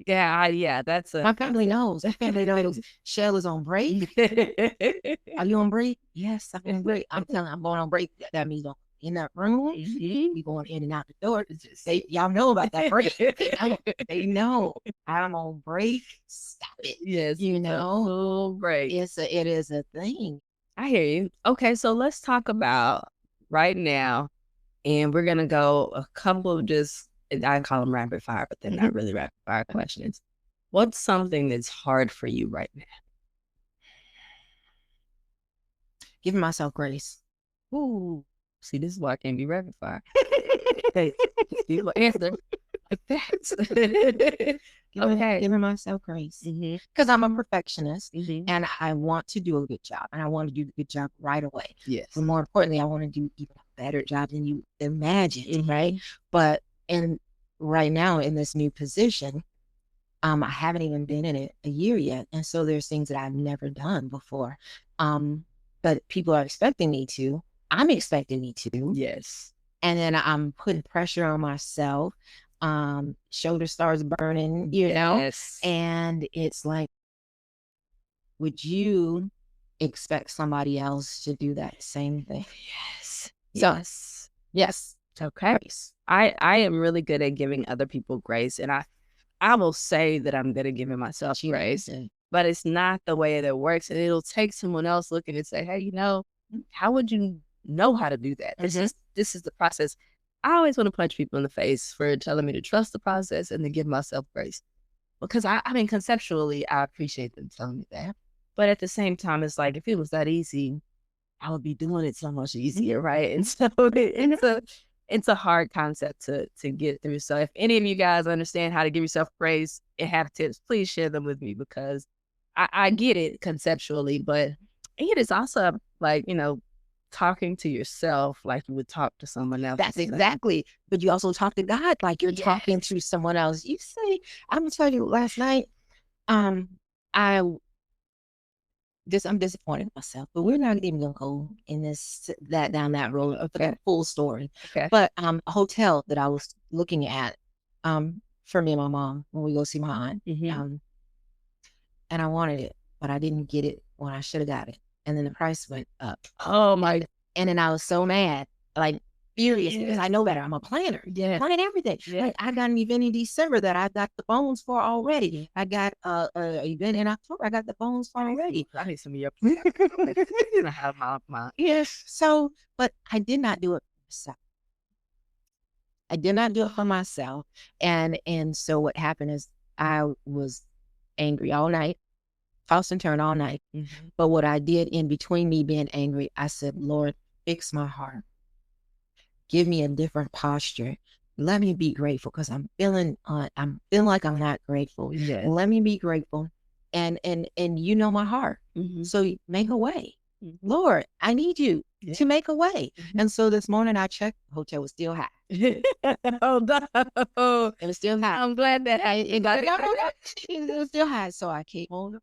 Yeah, that's my family knows. My family knows Shell is on break. Are you on break? Yes, I'm on break. I'm telling I'm going on break. That means I'm in that room. We going in and out the door. Y'all know about that break. They know I'm on break. Stop it. Yes, you know. Full break. It is a thing. I hear you. Okay, so let's talk about right now, and we're gonna go a couple of just, I call them rapid fire, but they're not really rapid fire questions. What's something that's hard for you right now? Giving myself grace. Ooh, see, this is why I can't be rapid fire. Hey, people answer like that. Giving myself grace because I'm a perfectionist and I want to do a good job and I want to do the good job right away. Yes. But more importantly, I want to do even a better job than you imagine, right? But right now in this new position, I haven't even been in it a year yet, and so there's things that I've never done before. But people are expecting me to. I'm expecting me to. Yes. And then I'm putting pressure on myself. Shoulder starts burning, you know? And it's like, would you expect somebody else to do that same thing? Yes. So, yes. Okay. I am really good at giving other people grace, and I will say that I'm good at giving myself grace, but it's not the way that it works, and it'll take someone else looking and say, hey, you know, how would you know how to do that? This is the process. I always want to punch people in the face for telling me to trust the process and to give myself grace. Because I mean, conceptually, I appreciate them telling me that. But at the same time, it's like, if it was that easy, I would be doing it so much easier, right? And so it's a hard concept to get through. So if any of you guys understand how to give yourself praise and have tips, please share them with me, because I get it conceptually, but it is also like, you know, talking to yourself like you would talk to someone else. That's exactly. But you also talk to God like you're talking to someone else. You say, I'm gonna tell you, last night, I'm disappointed in myself, but we're not even gonna go in down that road of that full story. Okay. But a hotel that I was looking at for me and my mom when we go see my aunt. And I wanted it, but I didn't get it when I should have got it. And then the price went up. Oh my. And then I was so mad, like furious, because I know better. I'm a planner. Planning everything. Like I got an event in December that I got the bones for already. I got a event in October. I got the bones for already. I need some of your I have my yes. So, but I did not do it for myself. I did not do it for myself. And so what happened is I was angry all night. Toss and turn all night. But what I did in between me being angry, I said, Lord, fix my heart. give me a different posture. Let me be grateful because I'm feeling like I'm not grateful. Yeah. Let me be grateful. And you know my heart. So make a way. Lord, I need you to make a way. And so this morning I checked, the hotel was still high. Oh, no. It was still high. I'm glad that It was still high. So I came home to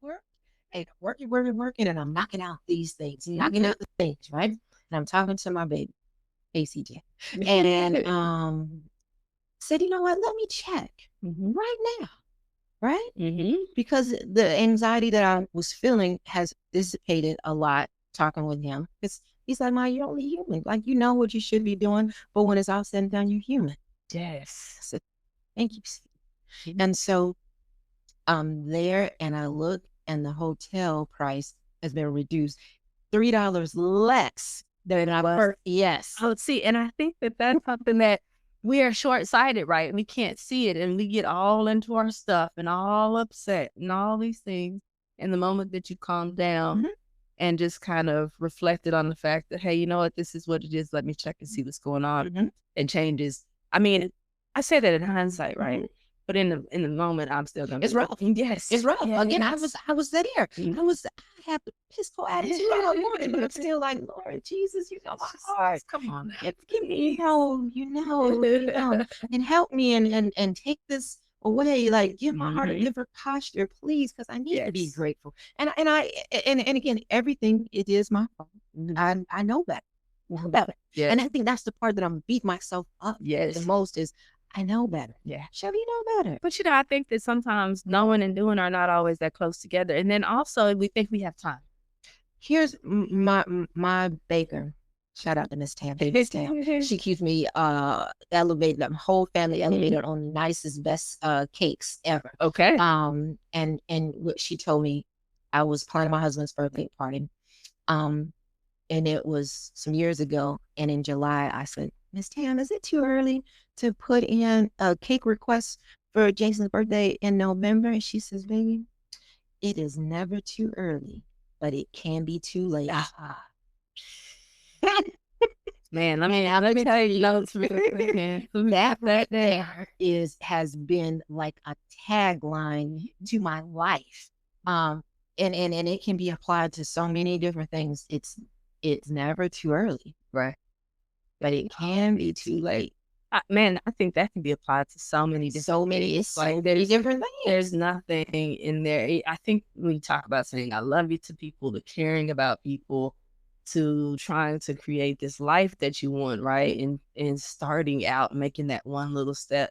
work and working, and I'm knocking out these things, knocking out the things, right? And I'm talking to my baby, ACJ. And said, you know what, let me check right now. Right? Because the anxiety that I was feeling has dissipated a lot talking with him. He's like, Ma, you're only human. Like, you know what you should be doing, but when it's all said and done, you're human. Yes. I said, thank you. And so I'm there and I look and the hotel price has been reduced $3 less than I first. Yes. Oh, see, and I think that that's something that we are short-sighted, right? We can't see it, and we get all into our stuff and all upset and all these things. And the moment that you calm down and just kind of reflected on the fact that, hey, you know what, this is what it is. Let me check and see what's going on and changes. I mean, I say that in hindsight, right? But in the moment, I'm still gonna. It's rough. Yes, it's rough. Yeah, Again, yes. I was there. I have the pistol attitude all morning, but I'm still like, Lord Jesus, you know my heart. Come on, now. Give me, you know, and help me and take this away. Like, give my heart a different posture, please, because I need to be grateful. And again, everything it is my fault. I know that. Yeah. And I think that's the part that I'm beat myself up the most is I know better. Yeah. Shelly, you know better. But I think that sometimes knowing and doing are not always that close together. And then also we think we have time. Here's my baker. Shout out to Miss Tam. She keeps me elevated, the whole family elevated on the nicest, best cakes ever. Okay. And what she told me, I was planning my husband's birthday party. And it was some years ago. And in July, I said, Miss Tam, is it too early to put in a cake request for Jason's birthday in November? And she says, baby, it is never too early, but it can be too late. Man, let me tell you, that there has been like a tagline to my life. And it can be applied to so many different things. It's never too early, right? But it can be too late. Man, I think that can be applied to so many different It's like there's different things. There's nothing in there. I think when you talk about saying I love you to people, to caring about people, to trying to create this life that you want, right? And starting out, making that one little step.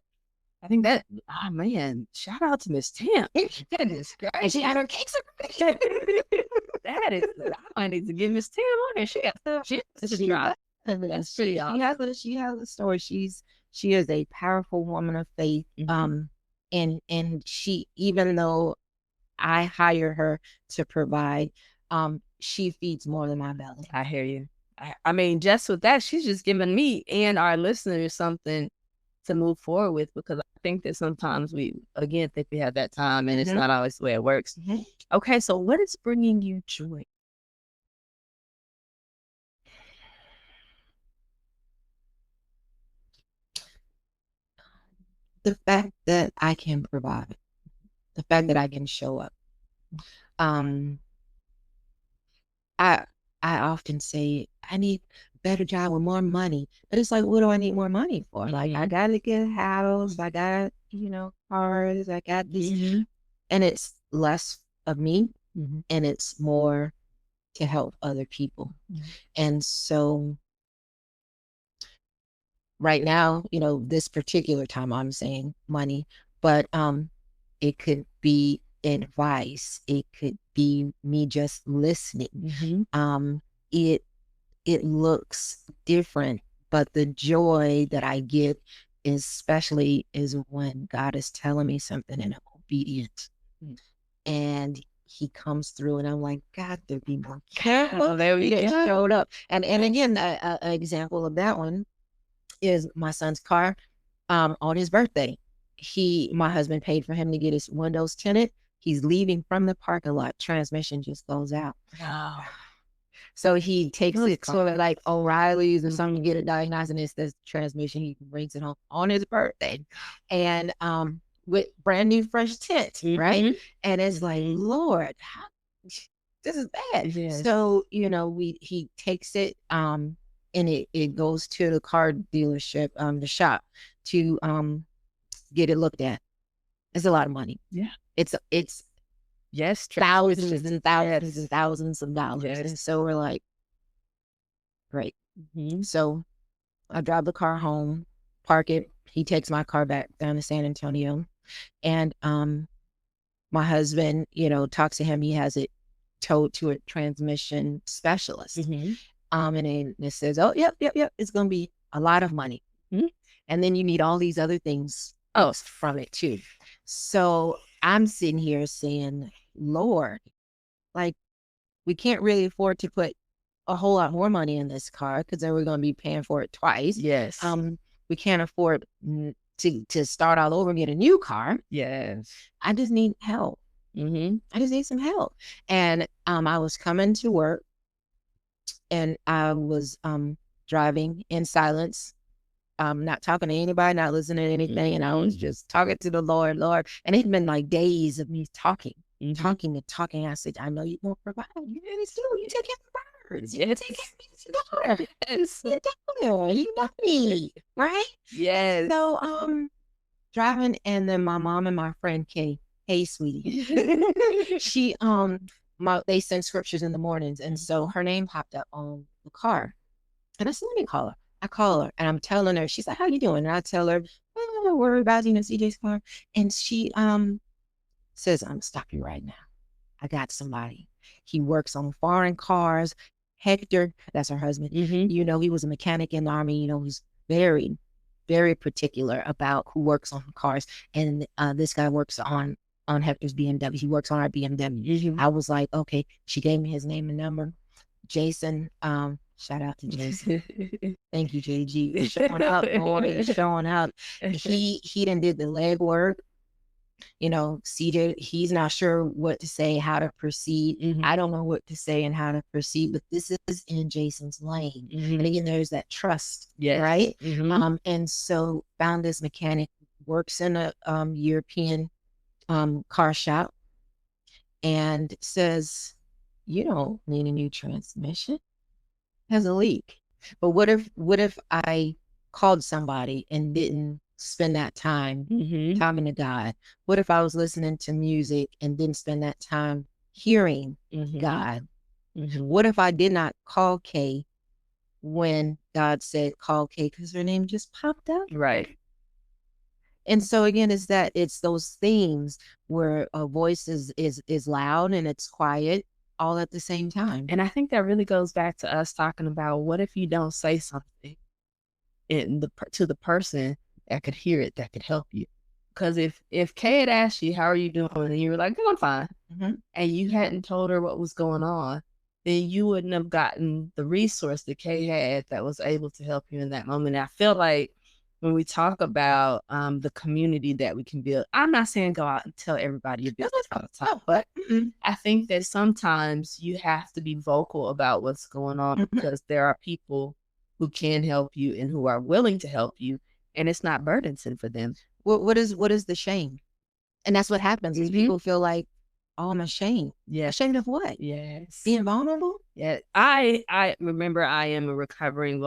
I think that, oh man, shout out to Miss Tam. That is great. She had her cakes. That is, I need to give Miss Tam on here. She got That's pretty awesome. She has a story. She is a powerful woman of faith. And she, even though I hire her to provide, she feeds more than my belly. I hear you. I mean, just with that, she's just giving me and our listeners something to move forward with, because I think that sometimes we, again, think we have that time and it's not always the way it works. Okay, so what is bringing you joy? The fact that I can provide, the fact that I can show up. I often say I need a better job with more money, but it's like, what do I need more money for? Like, I gotta get a house, I got, cars, I got these, and it's less of me, and it's more to help other people. And so right now, this particular time I'm saying money, but it could be advice. It could be me just listening. It looks different, but the joy that I get especially is when God is telling me something and I'm obedient. And he comes through and I'm like, God, there be more careful. There we go. Showed up. And again, an example of that one is my son's car. On his birthday, my husband paid for him to get his windows tinted. He's leaving from the parking lot. Transmission just goes out. So he takes it to like O'Reilly's or something to get it diagnosed, and it's this transmission. He brings it home on his birthday, and with brand new fresh tint, right? And it's like, Lord, this is bad. Yes. So he takes it, and it goes to the car dealership, the shop, to get it looked at. It's a lot of money. Yeah, it's yes, thousands and thousands and thousands of dollars. Yes. And so we're like, great. So I drive the car home, park it. He takes my car back down to San Antonio, and my husband, talks to him. He has it towed to a transmission specialist, and it says, "Oh, yep, it's going to be a lot of money, and then you need all these other things from it too." So I'm sitting here saying, Lord, like, we can't really afford to put a whole lot more money in this car because then we're going to be paying for it twice. Yes. We can't afford to start all over and get a new car. Yes. I just need help. I just need some help. And I was coming to work, and I was driving in silence, not talking to anybody, not listening to anything. And I was just talking to the Lord. And it'd been like days of me talking. I said, I know you won't provide. You really do. You take care of the birds. You take care of me. Yes. You know me. Right? Yes. So driving, and then my mom and my friend came. Hey, sweetie. She they send scriptures in the mornings, and so her name popped up on the car. And I said, let me call her. I call her, and I'm telling her. She's like, how you doing? And I tell her, oh, don't worry about CJ's car. And she says, I'm stop you right now. I got somebody. He works on foreign cars. Hector, that's her husband. He was a mechanic in the Army. He's very, very particular about who works on cars. And this guy works on Hector's BMW. He works on our BMW. I was like, okay. She gave me his name and number. Jason, shout out to Jason. Thank you, JG. Showing up, boy, showing up. He done did the legwork. CJ, he's not sure what to say, how to proceed. I don't know what to say and how to proceed, but this is in Jason's lane. And again, there's that trust, right? And so found this mechanic, works in a European car shop, and says, you don't need a new transmission. Has a leak. But what if I called somebody and didn't spend that time talking to God? What if I was listening to music and didn't spend that time hearing God? What if I did not call Kay when God said call Kay because her name just popped up? Right. And so again, it's those things where a voice is loud and it's quiet all at the same time. And I think that really goes back to us talking about, what if you don't say something to the person that could hear it, that could help you? Because if Kay had asked you, how are you doing? And you were like, oh, I'm fine. And you hadn't told her what was going on, then you wouldn't have gotten the resource that Kay had that was able to help you in that moment. And I feel like when we talk about the community that we can build, I'm not saying go out and tell everybody your business all the time, but I think that sometimes you have to be vocal about what's going on, because there are people who can help you and who are willing to help you, and it's not burdensome for them. What is the shame? And that's what happens is people feel like, oh, I'm ashamed. Yeah. Ashamed of what? Yes. Being vulnerable? Yeah. I remember I am a recovering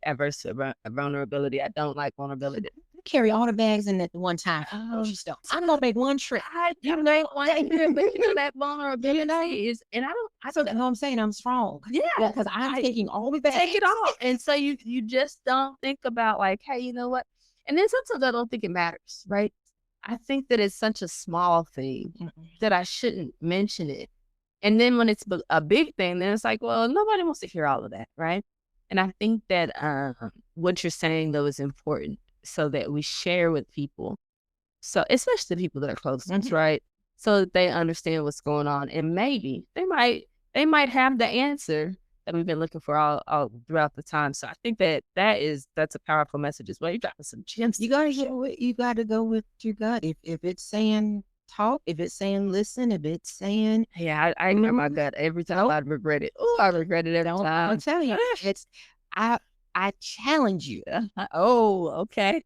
averse to vulnerability. I don't like vulnerability. I carry all the bags in at the one time. Oh, I'm going to make one trip. But that vulnerability is, and I don't know. I'm saying I'm strong. Yeah. Because I'm taking all the bags. Take it off. And so you just don't think about like, hey, you know what? And then sometimes I don't think it matters, right? I think that it's such a small thing that I shouldn't mention it. And then when it's a big thing, then it's like, well, nobody wants to hear all of that, right? And I think that what you're saying, though, is important, so that we share with people. So especially the people that are close to us, right? So that they understand what's going on. And maybe they might have the answer that we've been looking for all throughout the time. So I think that's a powerful message as well. You're dropping some gems. You gotta go with your gut. If it's saying talk, if it's saying listen, if it's saying I ignore my gut every time. I regret it. Oh, I regret it every time. I'm telling you, it's I challenge you. Oh, okay.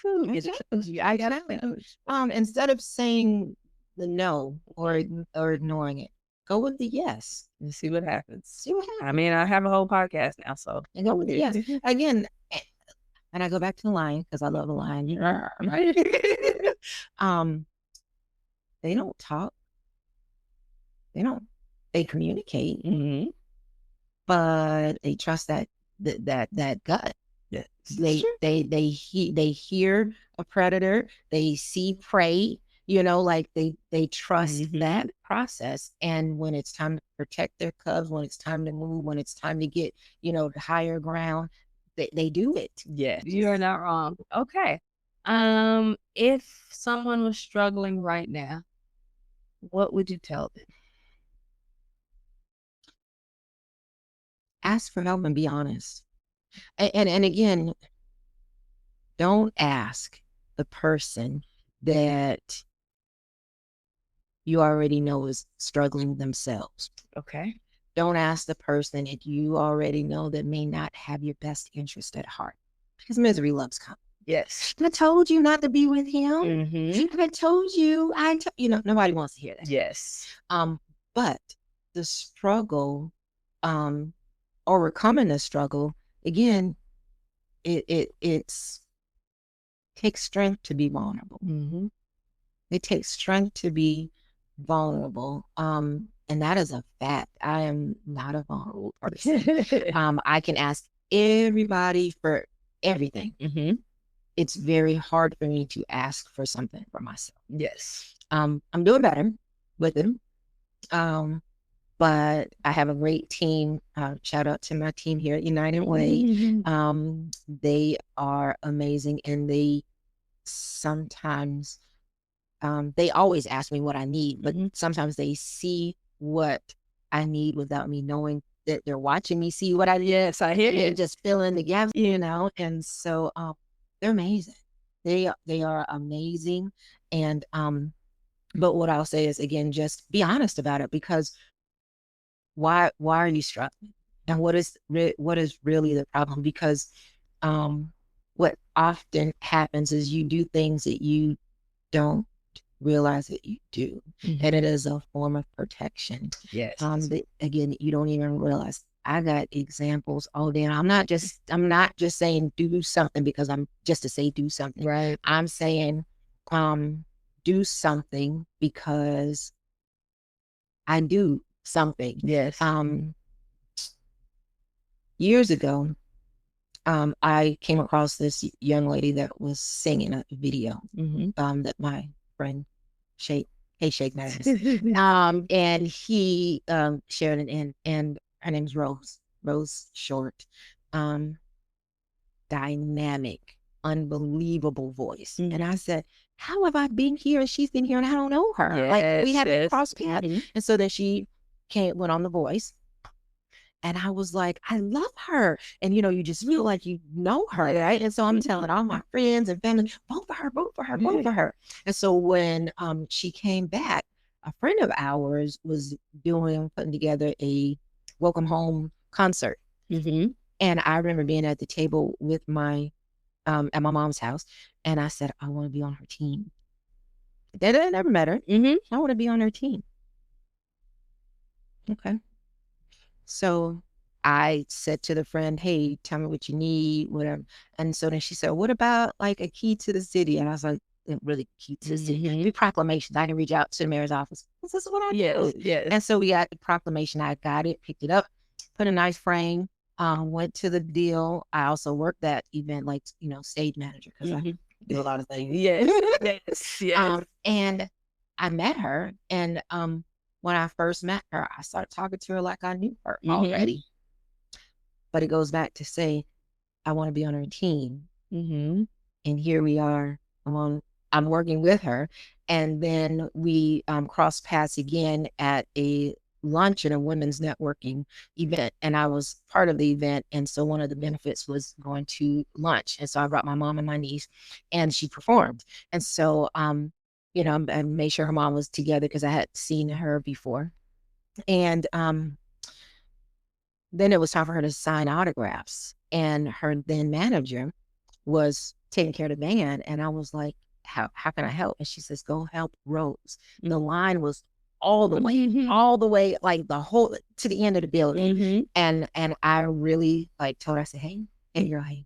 I challenge you. I challenge. Instead of saying the no or ignoring it, go with the yes. And see what happens. See what happens. I mean, I have a whole podcast now, so And go with the yes. Again, and I go back to the line because I love the line. They don't talk. They communicate, but they trust that gut. Yeah. They hear a predator, they see prey, like they trust that process. And when it's time to protect their cubs, when it's time to move, when it's time to get, to higher ground, they do it. Yeah, you are not wrong. Okay. If someone was struggling right now, what would you tell them? Ask for help and be honest. And again, don't ask the person that you already know is struggling themselves. Okay. Don't ask the person that you already know that may not have your best interest at heart, because misery loves company. Yes. I told you not to be with him. I told you. Nobody wants to hear that. Yes. But the struggle, overcoming the struggle, again, it takes strength to be vulnerable. It takes strength to be vulnerable. And that is a fact. I am not a vulnerable person. I can ask everybody for everything. It's very hard for me to ask for something for myself. Yes. I'm doing better with them. But I have a great team. Shout out to my team here at United Way. They are amazing, and they sometimes, they always ask me what I need, but sometimes they see what I need without me knowing that they're watching me see what I need. Yes, I hear you. Just filling the gaps, and so they're amazing. They are amazing. And but what I'll say is, again, just be honest about it, because why are you struggling, and what is really the problem? Because what often happens is you do things that you don't realize that you do, and it is a form of protection. Yes. Again, you don't even realize. I got examples all day. I'm not just saying do something because I'm just to say do something. Right. I'm saying do something because I do something. Yes. Years ago, I came across this young lady that was singing a video that my friend Shake knows. And he shared it, and her name's Rose Short. Dynamic, unbelievable voice. And I said, how have I been here and she's been here and I don't know her? Like, we haven't crossed paths. And so then she went on The Voice. And I was like, I love her. And, you just feel like you know her, right? And so I'm telling all my friends and family, vote for her, vote for her, vote for her. And so when she came back, a friend of ours was putting together a welcome home concert. And I remember being at the table with at my mom's house. And I said, I want to be on her team. I never met her. I want to be on her team. Okay. So I said to the friend, hey, tell me what you need, whatever. And so then she said, what about like a key to the city? And I was like, really key to the city. Maybe proclamations. I can reach out to the mayor's office. This is what I do. Yes. And so we got the proclamation. I got it, picked it up, put a nice frame, went to the deal. I also worked that event, like, stage manager, because I do a lot of things. Yes. And I met her, and when I first met her, I started talking to her like I knew her already. But it goes back to say, I want to be on her team. And here we are. I'm working with her. And then we crossed paths again at a lunch and a women's networking event. And I was part of the event. And so one of the benefits was going to lunch. And so I brought my mom and my niece, and she performed. And so you know, I made sure her mom was together because I had seen her before. And then it was time for her to sign autographs. And her then manager was taking care of the band. And I was like, how can I help? And she says, go help Rose. The line was all the way, like the whole to the end of the building. And I really like told her, I said, hey, you're right.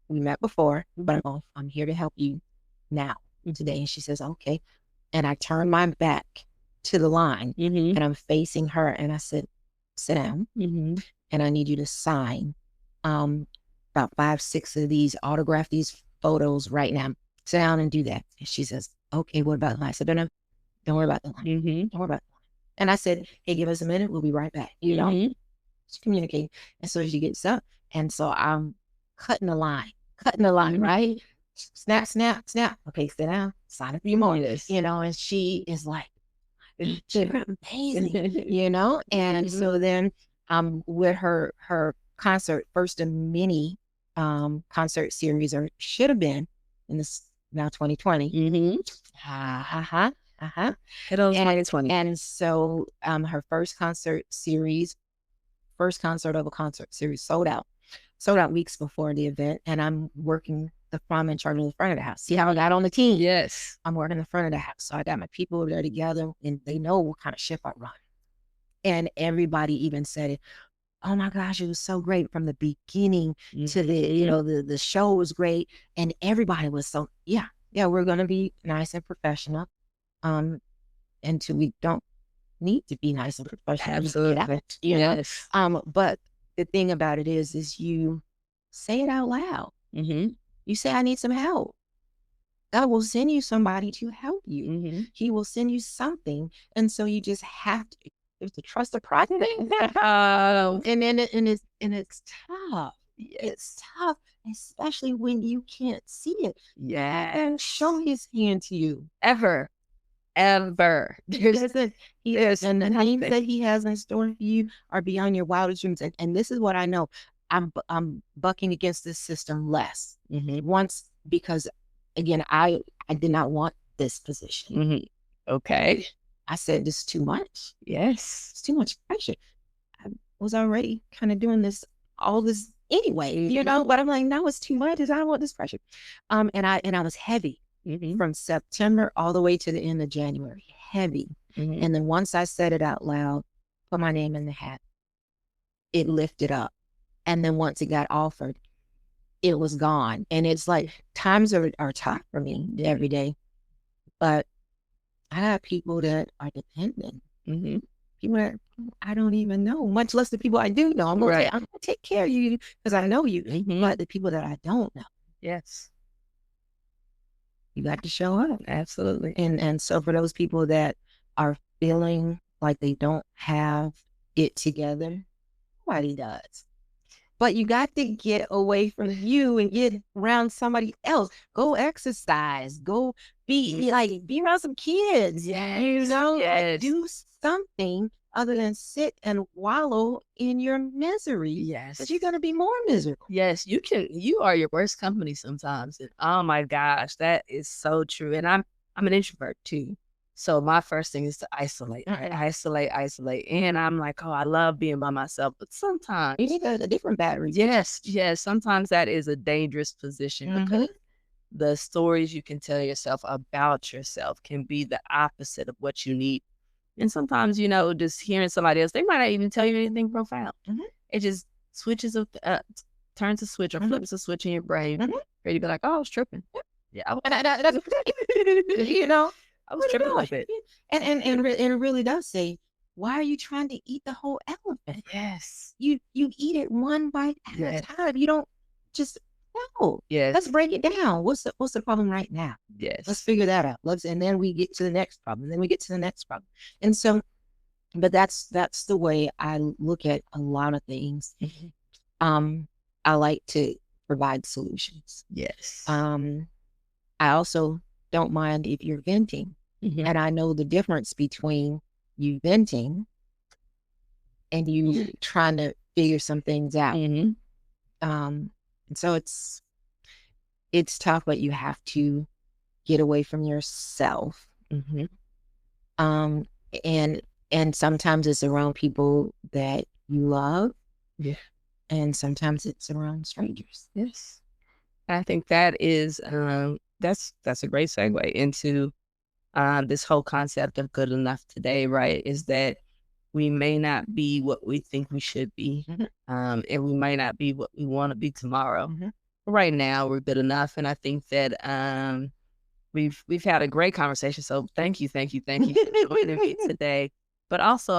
We met before, but I'm here to help you now today. And she says, okay. And I turned my back to the line and I'm facing her. And I said, sit down and I need you to sign about 5, 6 of these, autograph these photos right now. Sit down and do that. And she says, okay, what about the line? I said, no, don't worry about the line. Don't worry about the line. And I said, hey, give us a minute. We'll be right back. You know, she's communicating. And so she gets up. And so I'm cutting the line, right? Snap, snap, snap. Okay, sit down, sign a few more. You know, and she is like, you're amazing, you know? And so then with her concert, first of many concert series, or should have been in this now 2020. It was 2020. And so her first concert of a concert series sold out weeks before the event. And I'm working the front and charging the front of the house. See how I got on the team? Yes. I'm working the front of the house. So I got my people there together and they know what kind of ship I run. And everybody even said it. Oh my gosh, it was so great from the beginning to the, you know, the show was great. And everybody was so, yeah, we're going to be nice and professional. Until we don't need to be nice and professional. Absolutely. You know? But the thing about it is you say it out loud. You say, I need some help. God will send you somebody to help you. He will send you something. And so you just have to trust the process. And it's tough. It's tough, especially when you can't see it. And show his hand to you. Ever. And the things that he has in store for you are beyond your wildest dreams. And this is what I know. I'm bucking against this system less. Once, because again, I did not want this position. Okay. I said, this is too much. Yes. It's too much pressure. I was already kind of doing all this anyway, you know, but I'm like, no, it's too much. I don't want this pressure. And I was heavy from September all the way to the end of January, heavy. And then once I said it out loud, put my name in the hat, it lifted up. And then once it got offered, it was gone. And it's like, times are tough for me every day. But I got people that are dependent. People that I don't even know, much less the people I do know. I'm going to take care of you because I know you. But the people that I don't know. Yes. You got to show up. Absolutely. And so for those people that are feeling like they don't have it together, nobody does. But you got to get away from you and get around somebody else. Go exercise. Go be around some kids. You know, do something other than sit and wallow in your misery. Yes. But you're going to be more miserable. Yes, you are your worst company sometimes. And oh my gosh, that is so true. And I'm an introvert too. So my first thing is to isolate. Isolate. And I'm like, oh, I love being by myself. But sometimes you need a different battery. Yes. Sometimes that is a dangerous position because the stories you can tell yourself about yourself can be the opposite of what you need. And sometimes, you know, just hearing somebody else, they might not even tell you anything profound. It just switches up, turns a switch or flips a switch in your brain. Where you be like, oh, I was tripping. Yeah. You know, I was tripping a little bit. And it really does say, why are you trying to eat the whole elephant? Yes. You eat it one bite at a time. You don't just, no. Yes. Let's break it down. What's the problem right now? Yes. Let's figure that out. And then we get to the next problem. Then we get to the next problem. And so, but that's the way I look at a lot of things. I like to provide solutions. Yes. I also don't mind if you're venting. And I know the difference between you venting and you trying to figure some things out. And so it's tough, but you have to get away from yourself. Mm-hmm. And sometimes it's around people that you love. Yeah. And sometimes it's around strangers. Yes. I think that is that's a great segue into this whole concept of good enough today, right? Is that we may not be what we think we should be, and we may not be what we want to be tomorrow. Right now, we're good enough, and I think that we've had a great conversation. So thank you for joining me today. But also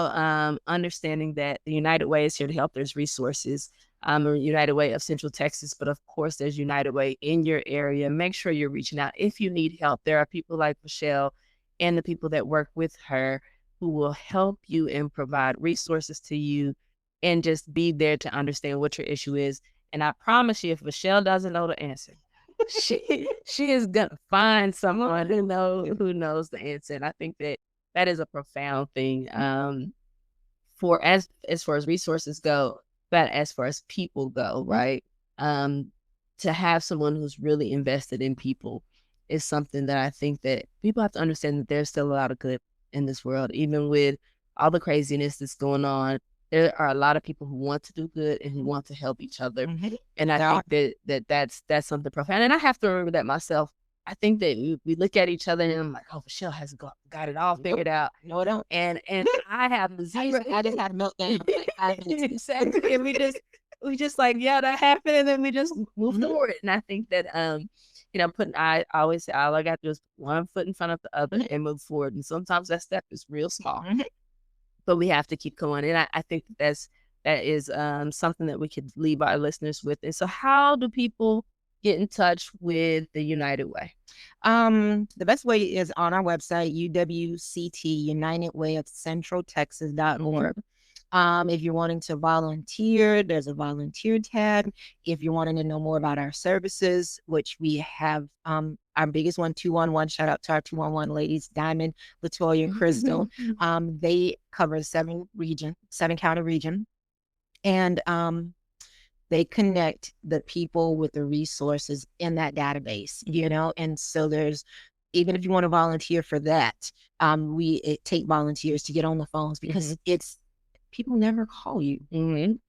understanding that the United Way is here to help. There's resources. The United Way of Central Texas, but of course there's United Way in your area. Make sure you're reaching out if you need help. There are people like Michelle and the people that work with her who will help you and provide resources to you and just be there to understand what your issue is. And I promise you, if Michelle doesn't know the answer, she is gonna find someone who knows the answer. And I think that is a profound thing for as far as resources go, but as far as people go, right? To have someone who's really invested in people is something that I think that people have to understand, that there's still a lot of good in this world, even with all the craziness that's going on. There are a lot of people who want to do good and who want to help each other. And I think that's something profound. And I have to remember that myself. I think that we look at each other and I'm like, oh, Michelle has got it all figured out. No, I don't. And I have zero. I just had a meltdown. Exactly. And we just like, yeah, that happened, and then we just move forward. And I think that I always say all I got to do is put one foot in front of the other and move forward. And sometimes that step is real small, but we have to keep going. And I think that is something that we could leave our listeners with. And so how do people get in touch with the United Way? The best way is on our website, UWCT, United Way of Central Texas.org. If you're wanting to volunteer, there's a volunteer tab. If you're wanting to know more about our services, which we have, our biggest one, 211, shout out to our 211 ladies, Diamond, Latoya, and Crystal. They cover 7-county region. And they connect the people with the resources in that database, and so even if you want to volunteer for that, we take volunteers to get on the phones, because people never call you.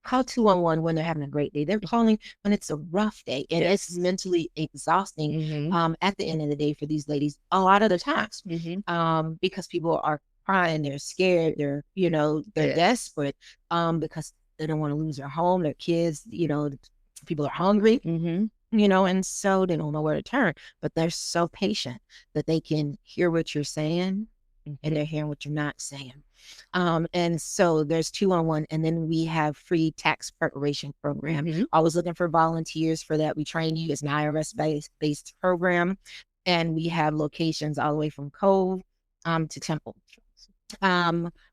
Call 211 when they're having a great day. They're calling when it's a rough day, and it's mentally exhausting at the end of the day for these ladies a lot of the times, because people are crying, they're scared, they're desperate, because they don't want to lose their home, their kids, people are hungry, and so they don't know where to turn, but they're so patient that they can hear what you're saying and they're hearing what you're not saying. And so there's 211, and then we have free tax preparation program. I was looking for volunteers for that. We train you. It's an IRS based program, and we have locations all the way from Cove to Temple.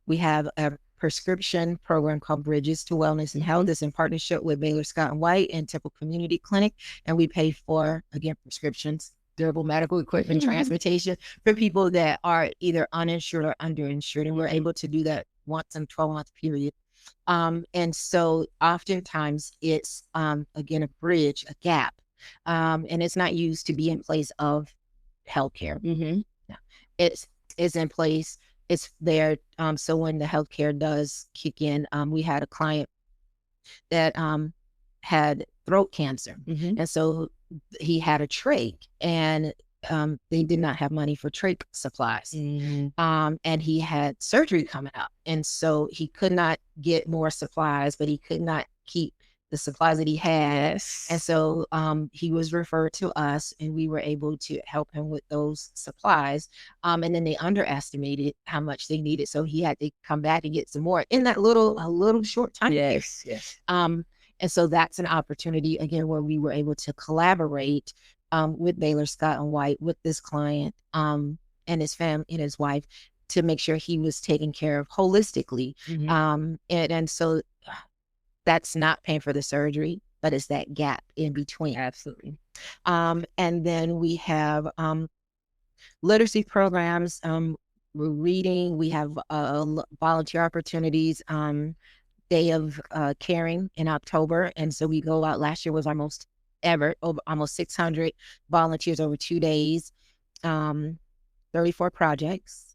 We have a prescription program called Bridges to Wellness and Health. It's in partnership with Baylor Scott & White and Temple Community Clinic, and we pay for, again, prescriptions, durable medical equipment, transportation for people that are either uninsured or underinsured, and we're able to do that once in a 12-month period. And so oftentimes it's, again, a bridge, a gap, and it's not used to be in place of healthcare. It's in place. It's there. So when the healthcare does kick in, we had a client that had throat cancer. And so he had a trach, and they did not have money for trach supplies. And he had surgery coming up. And so he could not get more supplies, but he could not keep the supplies that he had. And so he was referred to us, and we were able to help him with those supplies. And then they underestimated how much they needed, so he had to come back and get some more in that a little short time. Yes. And so that's an opportunity, again, where we were able to collaborate with Baylor Scott & White, with this client and his family and his wife, to make sure he was taken care of holistically. And so that's not paying for the surgery, but it's that gap in between. Absolutely. And then we have literacy programs. We're reading. We have volunteer opportunities. Day of Caring in October, and so we go out. Last year was our most ever, almost 600 volunteers over 2 days. 34 projects.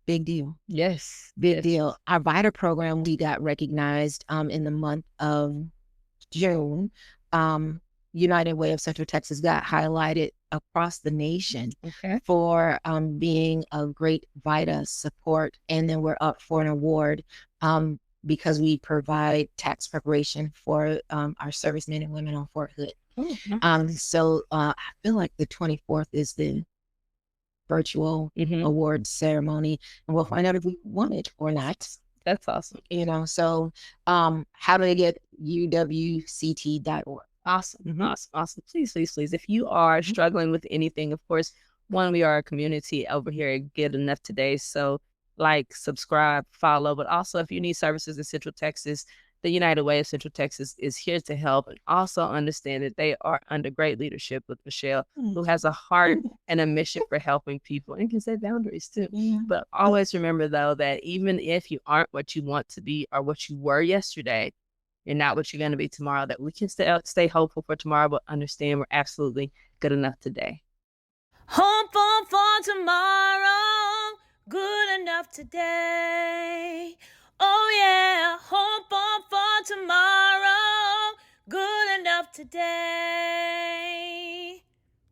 Big deal. Yes. Big deal. Our VITA program, we got recognized in the month of June. United Way of Central Texas got highlighted across the nation for being a great VITA support. And then we're up for an award because we provide tax preparation for our servicemen and women on Fort Hood. So I feel like the 24th is the virtual award ceremony, and we'll find out if we won it or not. That's awesome. You know, so how do they get uwct.org? Awesome. Please. If you are struggling with anything, of course, one, we are a community over here at Good Enough Today. So like, subscribe, follow, but also if you need services in Central Texas, the United Way of Central Texas is here to help, and also understand that they are under great leadership with Michelle, who has a heart and a mission for helping people and can set boundaries too. But always remember, though, that even if you aren't what you want to be or what you were yesterday, you're not what you're going to be tomorrow, that we can stay hopeful for tomorrow, but understand we're absolutely good enough today. Hope for tomorrow, good enough today. Oh yeah, hope for tomorrow, good enough today.